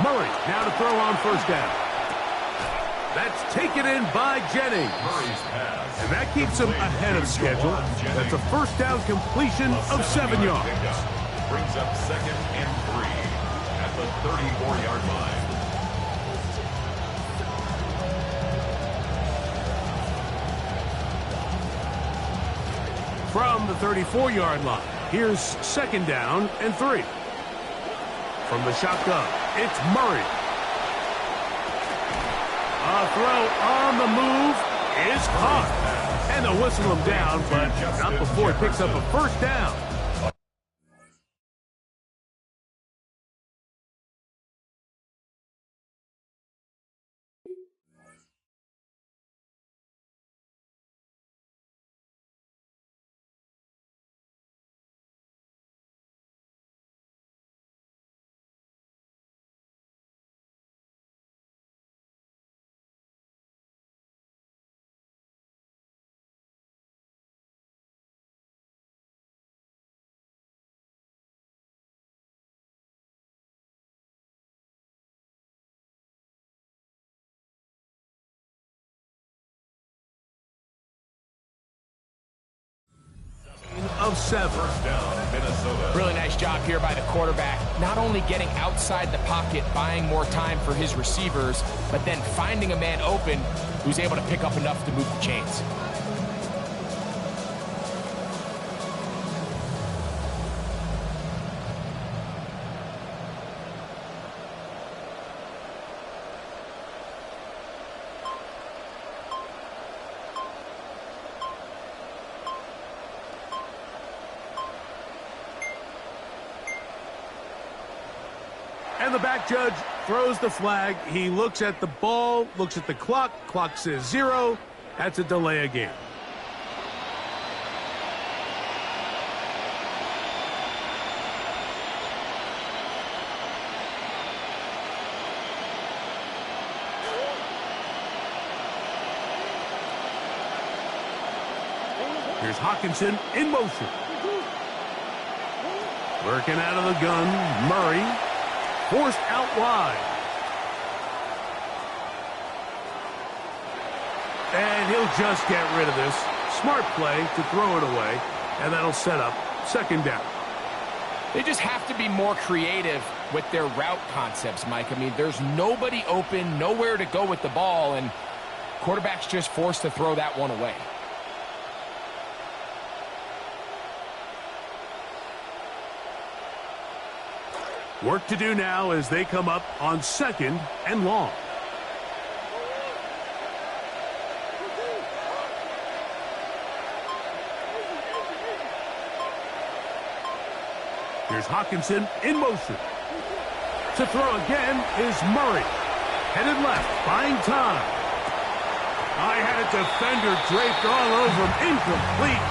Murray now to throw on first down. That's taken in by Jennings. And that keeps him ahead of schedule. That's a first down completion of 7 yards. Brings up second and 3 at the 34-yard line. From the 34-yard line, here's second down and 3. From the shotgun, it's Murray. A throw on the move is caught. And they'll whistle him down, but not before he picks up a first down. M27. First down, Minnesota. Really nice job here by the quarterback, not only getting outside the pocket, buying more time for his receivers, but then finding a man open who's able to pick up enough to move the chains. And the back judge throws the flag. He looks at the ball, looks at the clock. Clock says 0. That's a delay of game. Here's Hawkinson in motion. Working out of the gun, Murray. Forced out wide. And he'll just get rid of this. Smart play to throw it away, and that'll set up second down. They just have to be more creative with their route concepts, Mike. I mean, there's nobody open, nowhere to go with the ball, and quarterback's just forced to throw that one away. Work to do now as they come up on second and long. Here's Hawkinson in motion. To throw again is Murray. Headed left, buying time. I had a defender draped all over him. Incomplete.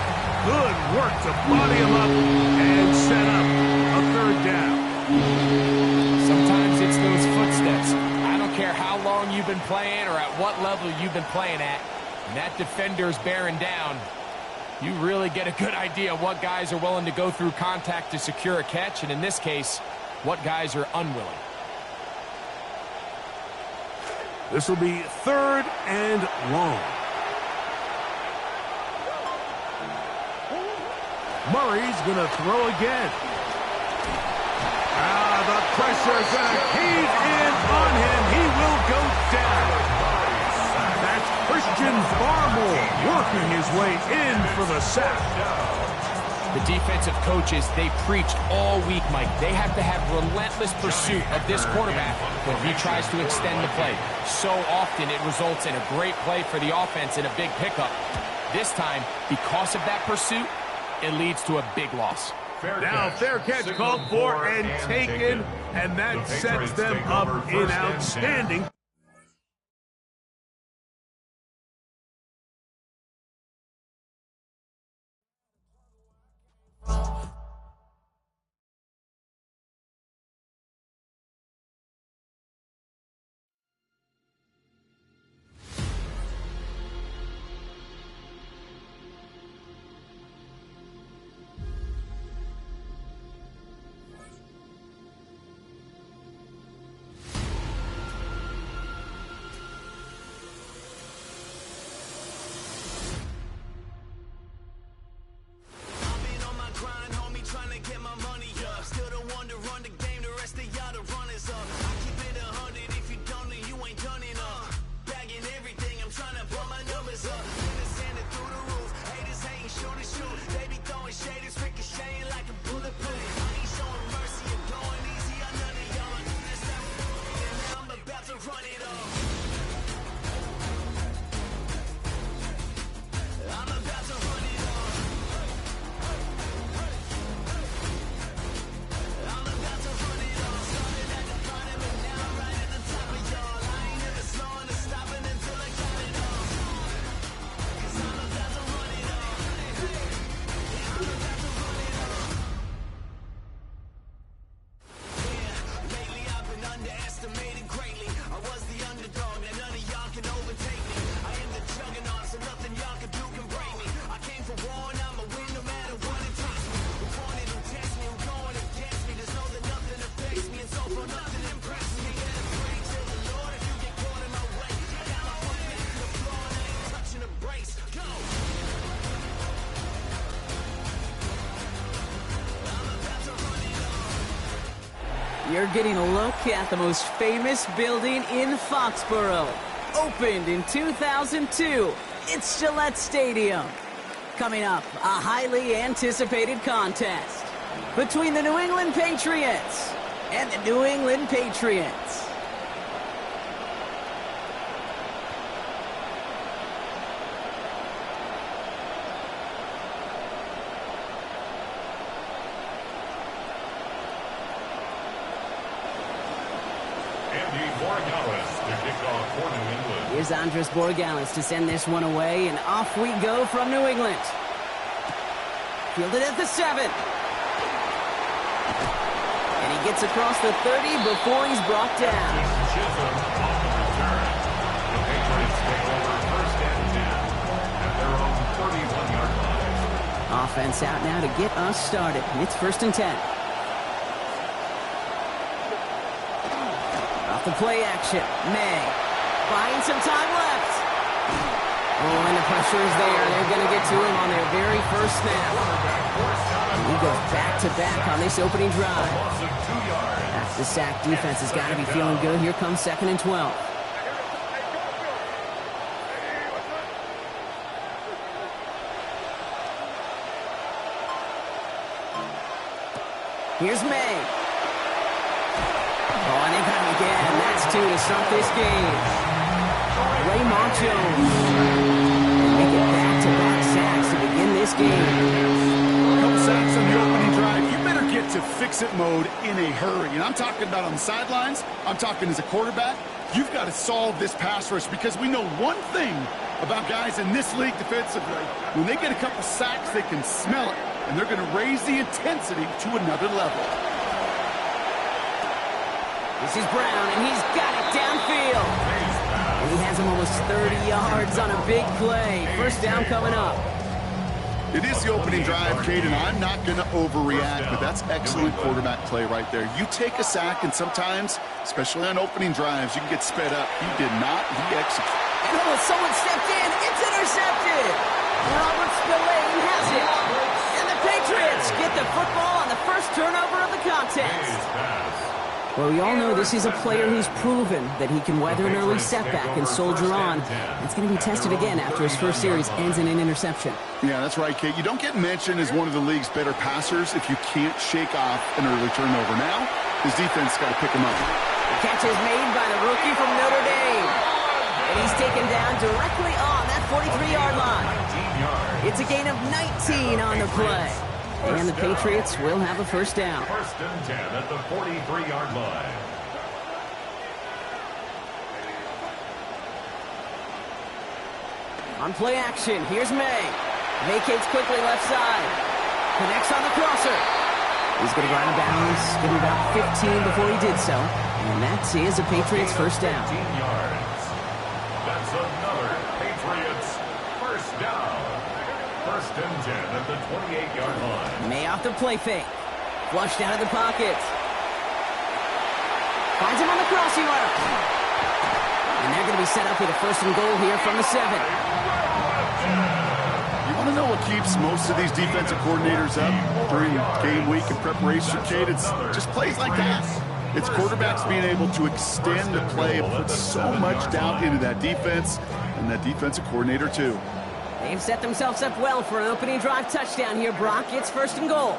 Good work to body him up and set up a third down. Sometimes it's those footsteps. I don't care how long you've been playing or at what level you've been playing at. When that defender's bearing down, you really get a good idea of what guys are willing to go through contact to secure a catch, and in this case, what guys are unwilling. This will be third and long. Murray's going to throw again. The pressure's going to cave in on him. He will go down. That's Christian Barmore working his way in for the sack. The defensive coaches, they preached all week, Mike. They have to have relentless pursuit of this quarterback when he tries to extend the play. So often it results in a great play for the offense and a big pickup. This time, because of that pursuit, it leads to a big loss. Now fair catch called for and taken, and that sets them up in outstanding. You're getting a look at the most famous building in Foxborough. Opened in 2002, it's Gillette Stadium. Coming up, a highly anticipated contest between the New England Patriots and the New England Patriots. Here's Andres Borregales to send this one away, and off we go from New England. Fielded at the 7. And he gets across the 30 before he's brought down. The Patriots take over first and 10 at their own 31-yard line. Offense out now to get us started. It's first and 10. Off the play action, May. Buying some time left. Oh, and the pressure is there. They're going to get to him on their very first snap. And he goes back-to-back on this opening drive. After the sack, defense has got to be feeling good. Here comes 2nd and 12. Here's May. Oh, and they got him again. That's 2 to start this game. Raymond Jones. Make it back-to-back sacks to begin this game. Couple sacks on the opening drive. You better get to fix-it mode in a hurry. And I'm talking about on the sidelines. I'm talking as a quarterback. You've got to solve this pass rush because we know one thing about guys in this league defensively. When they get a couple sacks, they can smell it. And they're going to raise the intensity to another level. This is Brown, and he's got it downfield. And he has him almost 30 yards on a big play. First down coming up. It is the opening drive, Kate, and I'm not going to overreact, but that's excellent quarterback play right there. You take a sack, and sometimes, especially on opening drives, you can get sped up. He did not. He executed. And someone stepped in. It's intercepted. Robert Spillane has it. And the Patriots get the football on the first turnover of the contest. Well, we all know this is a player who's proven that he can weather an early setback and soldier on. It's going to be tested again after his first series ends in an interception. Yeah, that's right, Kate. You don't get mentioned as one of the league's better passers if you can't shake off an early turnover. Now, his defense got to pick him up. The catch is made by the rookie from Notre Dame. And he's taken down directly on that 43-yard line. It's a gain of 19 on the play. And the Patriots will have a first down. First and 10 at the 43-yard line. On play action, here's May. Vacates quickly left side. Connects on the crosser. He's going to go out of bounds. Give him about 15 before he did so. And that is a Patriots first down. 15 yards. That's another Patriots first down. First and 10 at the 28-yard line. May off the play fake. Flushed out of the pocket. Finds him on the crossing route. And they're going to be set up with a first and goal here from the 7. You want to know what keeps most of these defensive coordinators up during game week and preparation, Kate? It's just plays like that. It's quarterbacks being able to extend the play and put so much doubt into that defense and that defensive coordinator too. They've set themselves up well for an opening drive touchdown here, Brock. It's first and goal.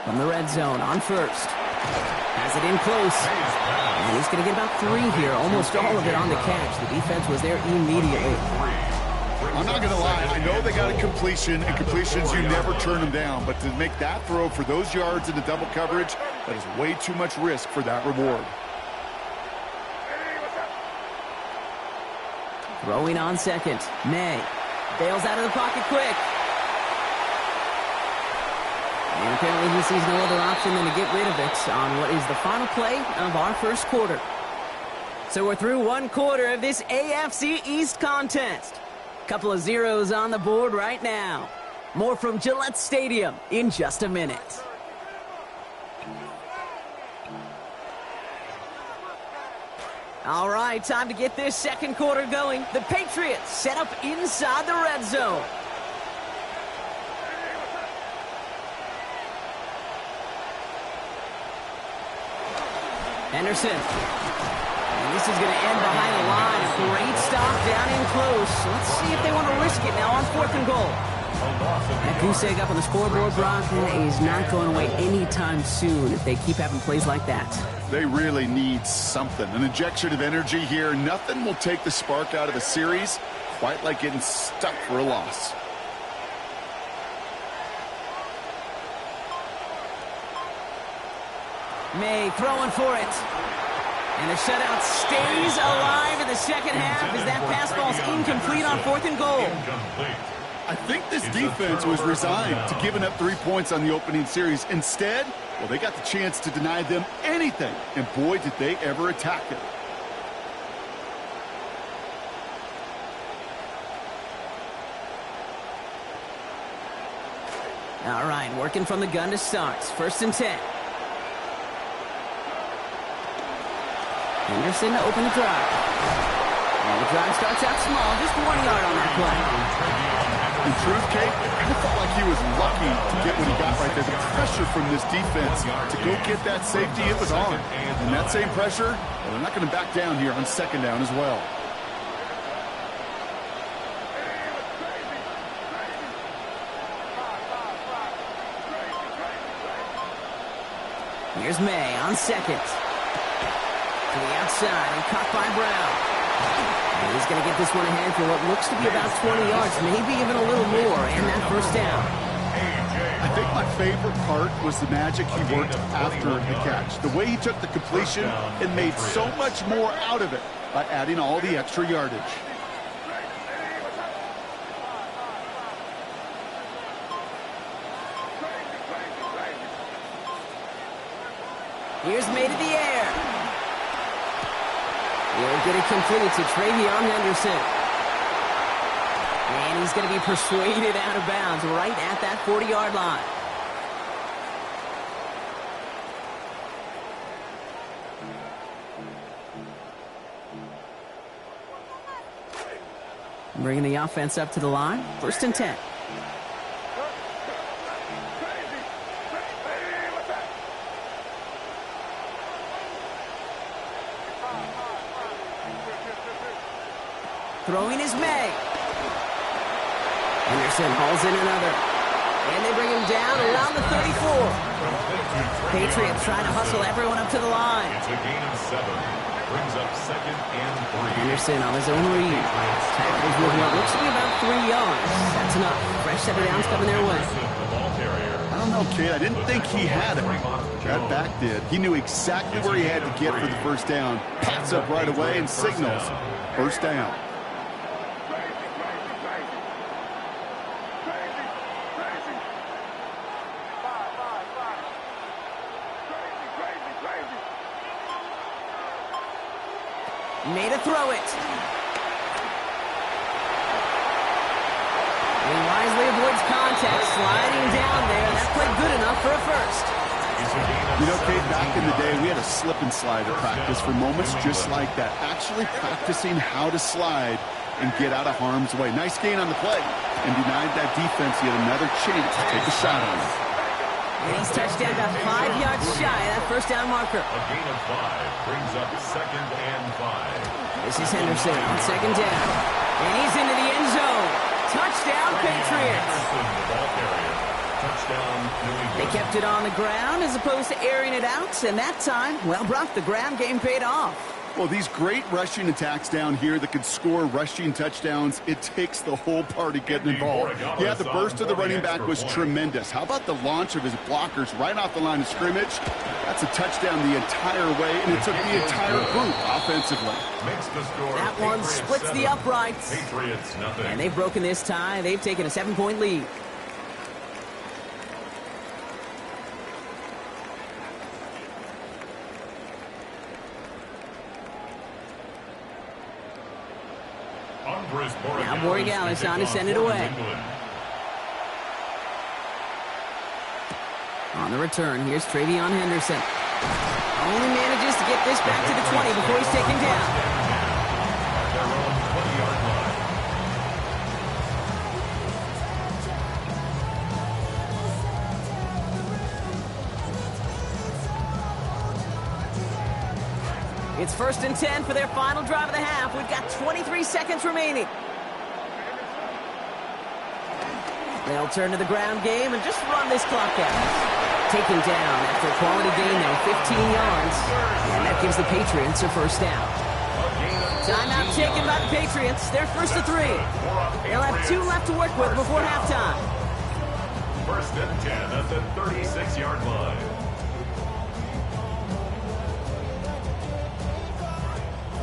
From the red zone on first. Has it in close. And he's going to get about 3 here. Almost all of it on the catch. The defense was there immediately. I'm not going to lie. I know they got a completion, and completions, you never turn them down. But to make that throw for those yards into double coverage, that is way too much risk for that reward. Throwing on second. May. Bails out of the pocket quick. And apparently he sees no other option than to get rid of it on what is the final play of our first quarter. So we're through one quarter of this AFC East contest. Couple of zeros on the board right now. More from Gillette Stadium in just a minute. All right, time to get this second quarter going. The Patriots set up inside the red zone. Henderson. And this is going to end behind the line. A great stop down in close. Let's see if they want to risk it now on 4th and goal. That goose egg up on the scoreboard, Brock, is not going away anytime soon if they keep having plays like that. They really need something. An injection of energy here. Nothing will take the spark out of the series quite like getting stuck for a loss. May throwing for it. And the shutout stays alive in the second half as that pass ball's incomplete on 4th and goal. I think this defense was resigned to giving up 3 points on the opening series. Instead, well, they got the chance to deny them anything. And boy, did they ever attack it. All right, working from the gun to start. 1st and 10. Henderson to open the drive. Well, the drive starts out small, just 1 yard on that play. In truth, Kate, I felt like he was lucky to get what he got right there. The pressure from this defense to go get that safety, it was on. And that same pressure, well, they're not going to back down here on 2nd down as well. Here's May on 2nd. To the outside and caught by Brown. And he's going to get this one ahead for what looks to be about 20 yards, maybe even a little more, and that 1st down. I think my favorite part was the magic he worked after the catch. The way he took the completion and made so much more out of it by adding all the extra yardage. Here's May to the air. He'll get it complete to Travion Henderson. And he's going to be persuaded out of bounds right at that 40-yard line. Bringing the offense up to the line. 1st and 10. Throwing is May. Henderson hauls in another. And they bring him down around the 34. Patriots trying to hustle everyone up to the line. It's a gain of 7. Brings up 2nd and 3. Henderson on his own read. Tackles with what looks to be about 3 yards. That's enough. Fresh set of downs coming their way. I don't know, kid. I didn't think he had it. That back did. He knew exactly where he had to get for the 1st down. Pops up right away and signals 1st down. Made to throw it. He wisely avoids contact, sliding down there. That played good enough for a 1st. You know, Kate, back in the day, we had a slip and slide at practice for moments just like that. Actually practicing how to slide and get out of harm's way. Nice gain on the play and denied that defense yet another chance to take a shot on him. And he's touchdown about 5 yards shy of that 1st down marker. A gain of 5 brings up 2nd and 5. This is Henderson on 2nd down. And he's into the end zone. Touchdown, Patriots. They kept it on the ground as opposed to airing it out. And that time, well, Brock, the ground game paid off. Well, these great rushing attacks down here that could score rushing touchdowns, it takes the whole party getting involved. Yeah, the burst of the running back was tremendous. How about the launch of his blockers right off the line of scrimmage? That's a touchdown the entire way, and it took the entire group offensively. That one splits the uprights. And they've broken this tie. They've taken a 7-point lead. Now Borregales on to send it away. On the return, here's Travion Henderson. Only manages to get this back to the 20 before he's taken down. At their own 20-yard line. It's 1st and 10 for their final drive of the half. We've got 23 seconds remaining. They'll turn to the ground game and just run this clock out. Taken down after a quality gain now, 15 yards. And that gives the Patriots a first down. Timeout taken by the Patriots. They're 1st and 3. They'll have 2 left to work with before halftime. 1st and 10 at the 36-yard line.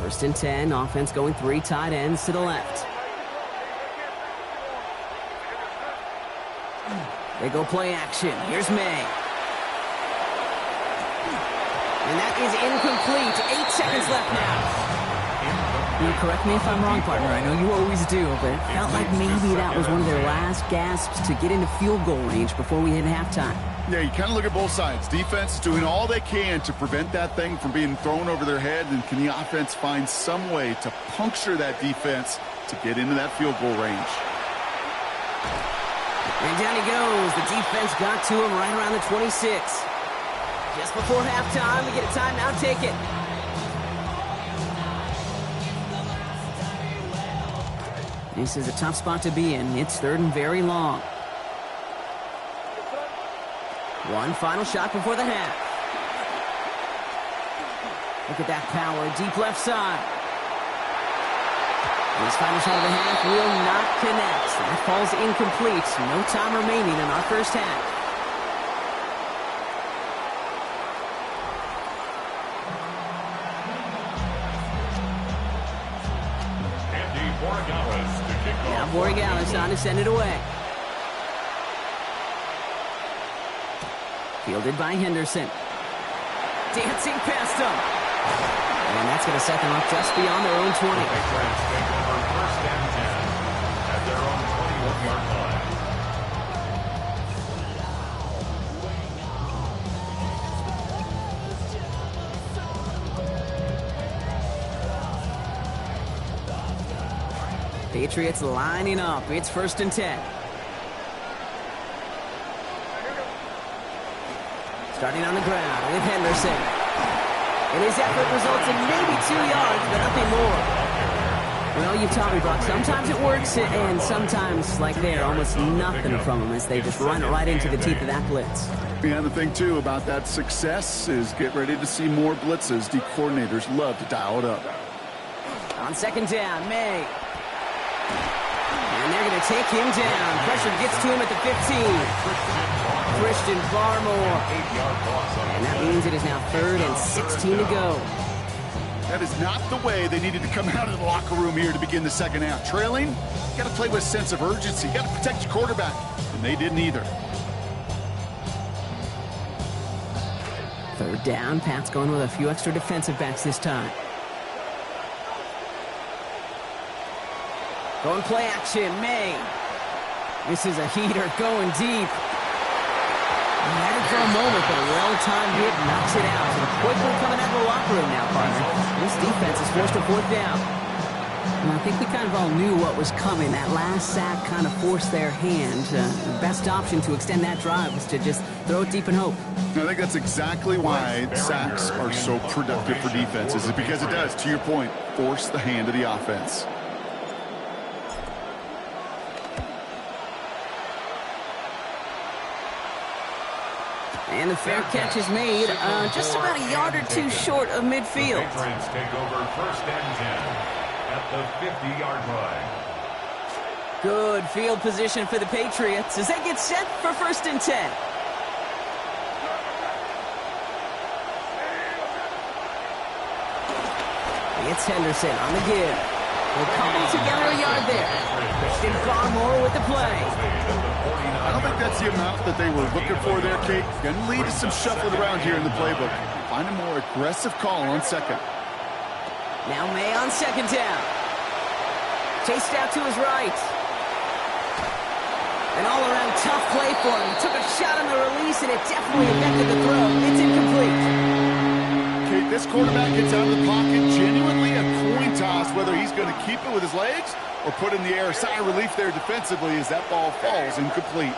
First and 10, offense going 3 tight ends to the left. They go play action. Here's May. And that is incomplete. 8 seconds left now. You correct me if I'm wrong, partner. I know you always do, but it felt like maybe that was one of their last gasps to get into field goal range before we hit halftime. Yeah, you kind of look at both sides. Defense is doing all they can to prevent that thing from being thrown over their head, and can the offense find some way to puncture that defense to get into that field goal range? And down he goes. The defense got to him right around the 26. Just before halftime, we get a timeout taken. This is a tough spot to be in. It's 3rd and very long. One final shot before the half. Look at that power, deep left side. This final shot of the half will not connect. That falls incomplete. No time remaining in our first half. Now Borregales on to send it away. Fielded by Henderson. Dancing past him. And that's going to set them up just beyond their own 20. First and 10 at their own 21-yard line. Patriots lining up. It's 1st and 10. Starting on the ground with Henderson. And his effort results in maybe 2 yards, but nothing more. Well, you've taught me, Brock. Sometimes it works, and sometimes, like there, almost nothing from them as they just run right into the teeth of that blitz. Yeah, the thing, too, about that success is get ready to see more blitzes. The coordinators love to dial it up. On 2nd down, May. And they're going to take him down. Pressure gets to him at the 15. Christian Barmore. And that means it is now 3rd and 16 to go. That is not the way they needed to come out of the locker room here to begin the second half. Trailing, you got to play with a sense of urgency. You got to protect your quarterback. And they didn't either. 3rd down. Pat's going with a few extra defensive backs this time. Going play action, May. This is a heater going deep. Had it for a moment, but a well-timed hit knocks it out. And quickly coming out of the locker room now, partner. This defense is forced to 4th down. And I think we kind of all knew what was coming. That last sack kind of forced their hand. The best option to extend that drive was to just throw it deep and hope. I think that's exactly why sacks are so productive for defenses. Is because it does, to your point, force the hand of the offense. And the fair catch is made just about a yard or 2 short of midfield. The Patriots take over 1st and 10 at the 50-yard line. Good field position for the Patriots as they get set for 1st and 10. It's Henderson on the give. They'll cobble together a yard there. Christian Barmore with the play. I don't think that's the amount that they were looking for there, Kate. Going to lead to some shuffling around here in the playbook. Find a more aggressive call on 2nd. Now May on 2nd down. Chased out to his right. An all-around tough play for him. Took a shot on the release, and it definitely affected the throw. It's incomplete. this quarterback gets out of the pocket, genuinely a coin toss whether he's going to keep it with his legs or put in the air. Sigh of relief there defensively as that ball falls incomplete.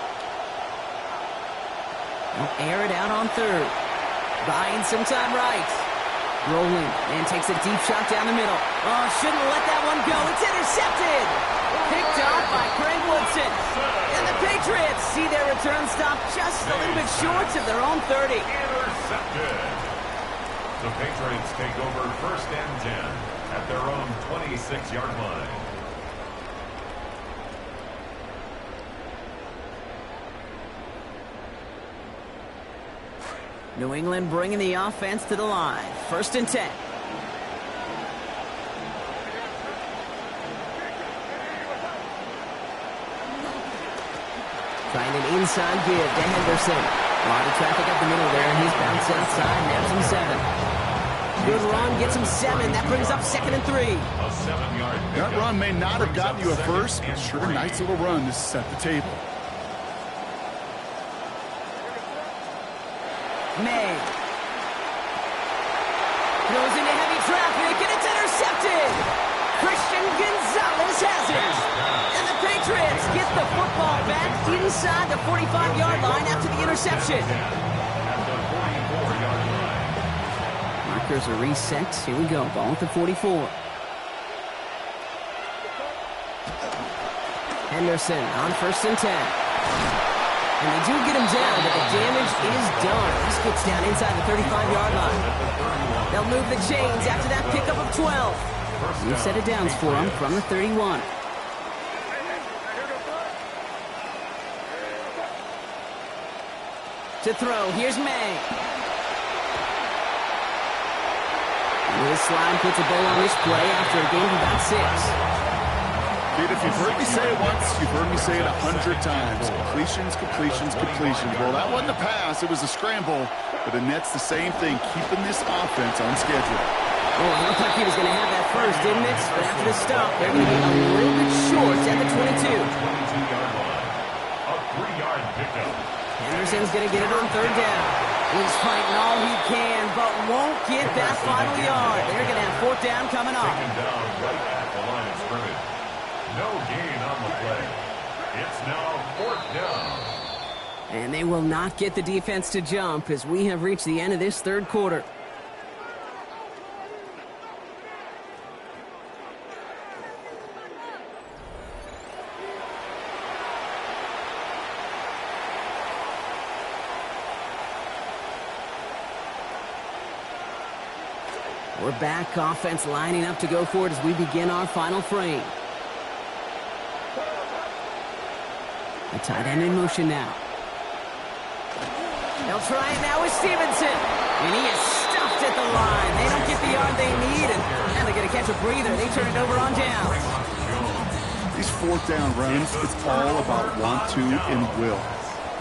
They'll air it out on third. Buying some time right. Rolling and takes a deep shot down the middle. Oh, shouldn't let that one go. It's intercepted. Picked off by Craig Woodson. And the Patriots see their return stop just a little bit short of their own 30. Intercepted. The Patriots take over 1st and 10 at their own 26-yard line. New England bringing the offense to the line. 1st and 10. Trying an inside give to Henderson. A lot of traffic up the middle there, and he's bounced outside. Naps him 7. Good run, gets him 7. That brings up 2nd and 3. A 7-yard pickup. That run may not have gotten you a first, but sure, nice little run to set the table. May. Throws into heavy traffic, and it's intercepted. Christian Gonzalez has it. And the Patriots get the football back inside the 45-yard line after the interception. At the 44-yard line. Markers are reset. Here we go. Ball at the 44. Henderson on 1st and 10. And they do get him down, but the damage is done. He skips down inside the 35-yard line. They'll move the chains after that pickup of 12. New set of downs for him from the 31. To throw, here's May. This slide puts a bow on this play after a gain of about 6. Dude, if you've heard me say it once, you've heard me say it 100 times. Completions, completions, completions. Well, that wasn't a pass. It was a scramble. But the net's the same thing, keeping this offense on schedule. Oh, it looked like he was going to have that first, didn't it? But after the stop, they're going to be a little bit short at the 22. 22-yard line. A 3-yard pickup. Henderson's going to get it on 3rd down. He's fighting all he can, but won't get that final yard. They're going to have 4th down coming off. Taken down right at the line of scrimmage. No gain on the play. It's now 4th down. And they will not get the defense to jump as we have reached the end of this 3rd quarter. We're back, offense lining up to go for it as we begin our final frame. The tight end in motion now. They'll try it now with Stevenson. And he is stuffed at the line. They don't get the yard they need, and now they're going to catch a breather. They turn it over on downs. These 4th down runs, it's all about want to and will.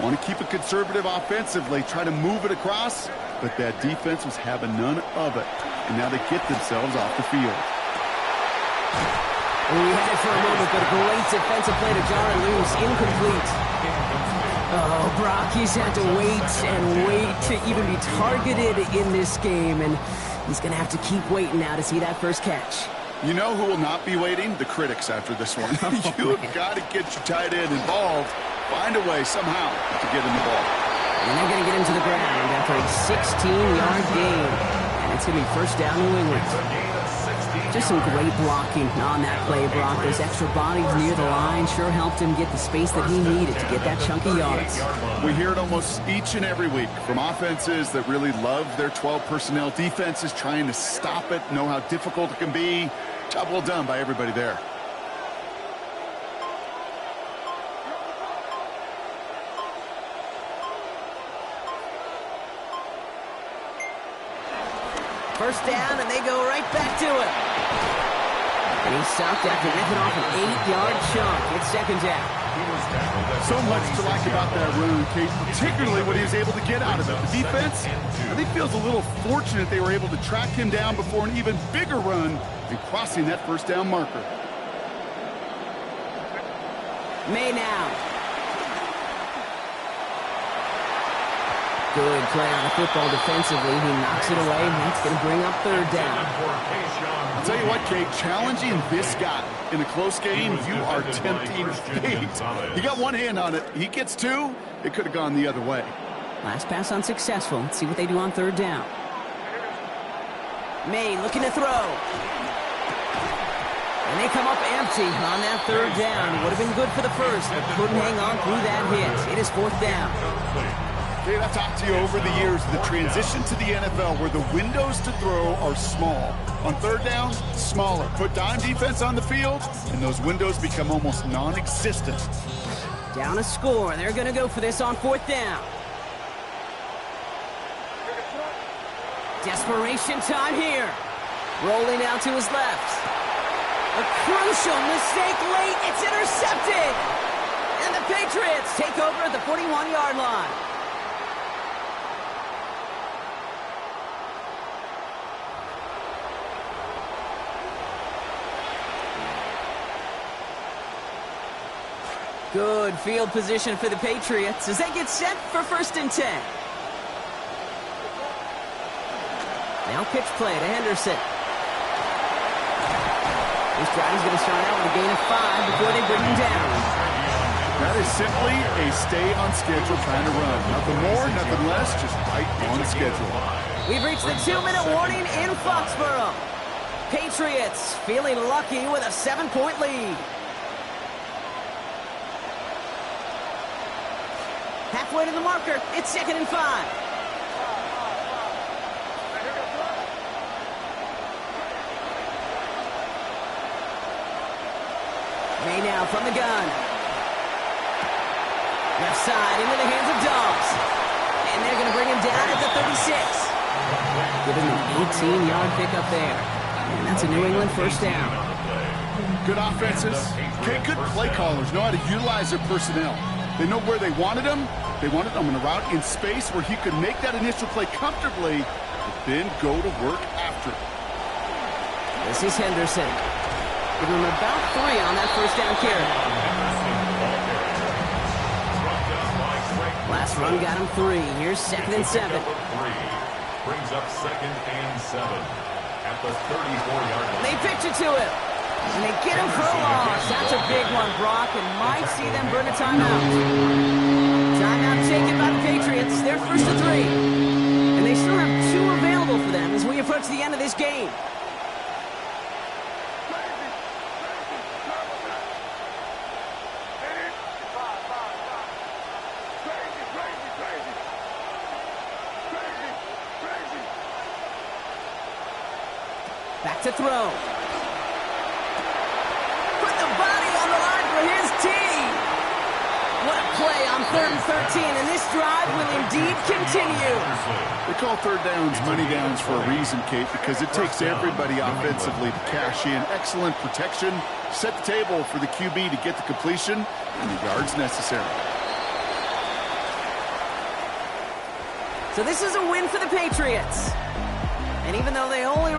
Want to keep it conservative offensively, try to move it across, but that defense was having none of it. And now they get themselves off the field. We had it for a moment, but a great defensive play to jar it loose. Incomplete. Oh, Brock, he's had to wait and wait to even be targeted in this game, and he's going to have to keep waiting now to see that first catch. You know who will not be waiting? The critics after this one. You have got to get your tight end involved. Find a way somehow to get him the ball. And they're going to get him to the ground after a 16-yard gain. And it's going to be 1st down New England. Just some great blocking on that play, Brock. Those extra bodies near the line sure helped him get the space that he needed to get that chunky yards. We hear it almost each and every week from offenses that really love their 12 personnel. Defenses trying to stop it, know how difficult it can be. Job well done by everybody there. First down, and they go right back to it. And he stopped after ripping off an 8-yard chunk. It's 2nd down. So much to like about that run, Kate, particularly what he was able to get out of it. The defense, I think, feels a little fortunate they were able to track him down before an even bigger run and crossing that 1st down marker. May now. Good play on the football defensively. He knocks it away, and it's going to bring up third down. I'll tell you what, Kate, challenging this guy in a close game, you are tempting fate. He got one hand on it. He gets two. It could have gone the other way. Last pass unsuccessful. Let's see what they do on third down. May looking to throw. And they come up empty on that third down. It would have been good for the first. Couldn't hang on through that hit. It is fourth down. Kate, I've talked to you over the years, the transition to the NFL where the windows to throw are small. On third down, smaller. Put dime defense on the field, and those windows become almost non-existent. Down a score. They're going to go for this on fourth down. Desperation time here. Rolling out to his left. A crucial mistake late. It's intercepted. And the Patriots take over at the 41-yard line. Good field position for the Patriots as they get set for 1st and 10. Now pitch play to Henderson. This drive is going to start out with a gain of 5 before they bring him down. That is simply a stay-on-schedule kind of run. Nothing more, nothing less, just right on schedule. We've reached the 2-minute warning in Foxborough. Patriots feeling lucky with a 7-point lead. Halfway to the marker, it's 2nd and 5. May now from the gun. Left side into the hands of Dobbs. And they're going to bring him down at the 36. Give him an 18-yard pickup there. And that's a New England first down. Good offenses. Okay, good play callers know how to utilize their personnel. They know where they wanted him. They wanted him in a route in space where he could make that initial play comfortably, but then go to work after. This is Henderson. Give him about 3 on that first down carry. Last run got him 3. Here's 2nd and 7. Brings up 2nd and 7 at the 34-yard line. They pitch it to him. And they get him for a loss. That's a big one, Brock, and might see them burn a timeout. Timeout taken by the Patriots. They're 1st and 3. And they still have 2 available for them as we approach the end of this game. Back to throw. Put the body on the line for his team. What a play on 3rd and 13, and this drive will indeed continue. They call third downs money downs for a reason, Kate, because it takes everybody offensively to cash in. Excellent protection. Set the table for the QB to get the completion and the yards necessary. So this is a win for the Patriots. And even though they only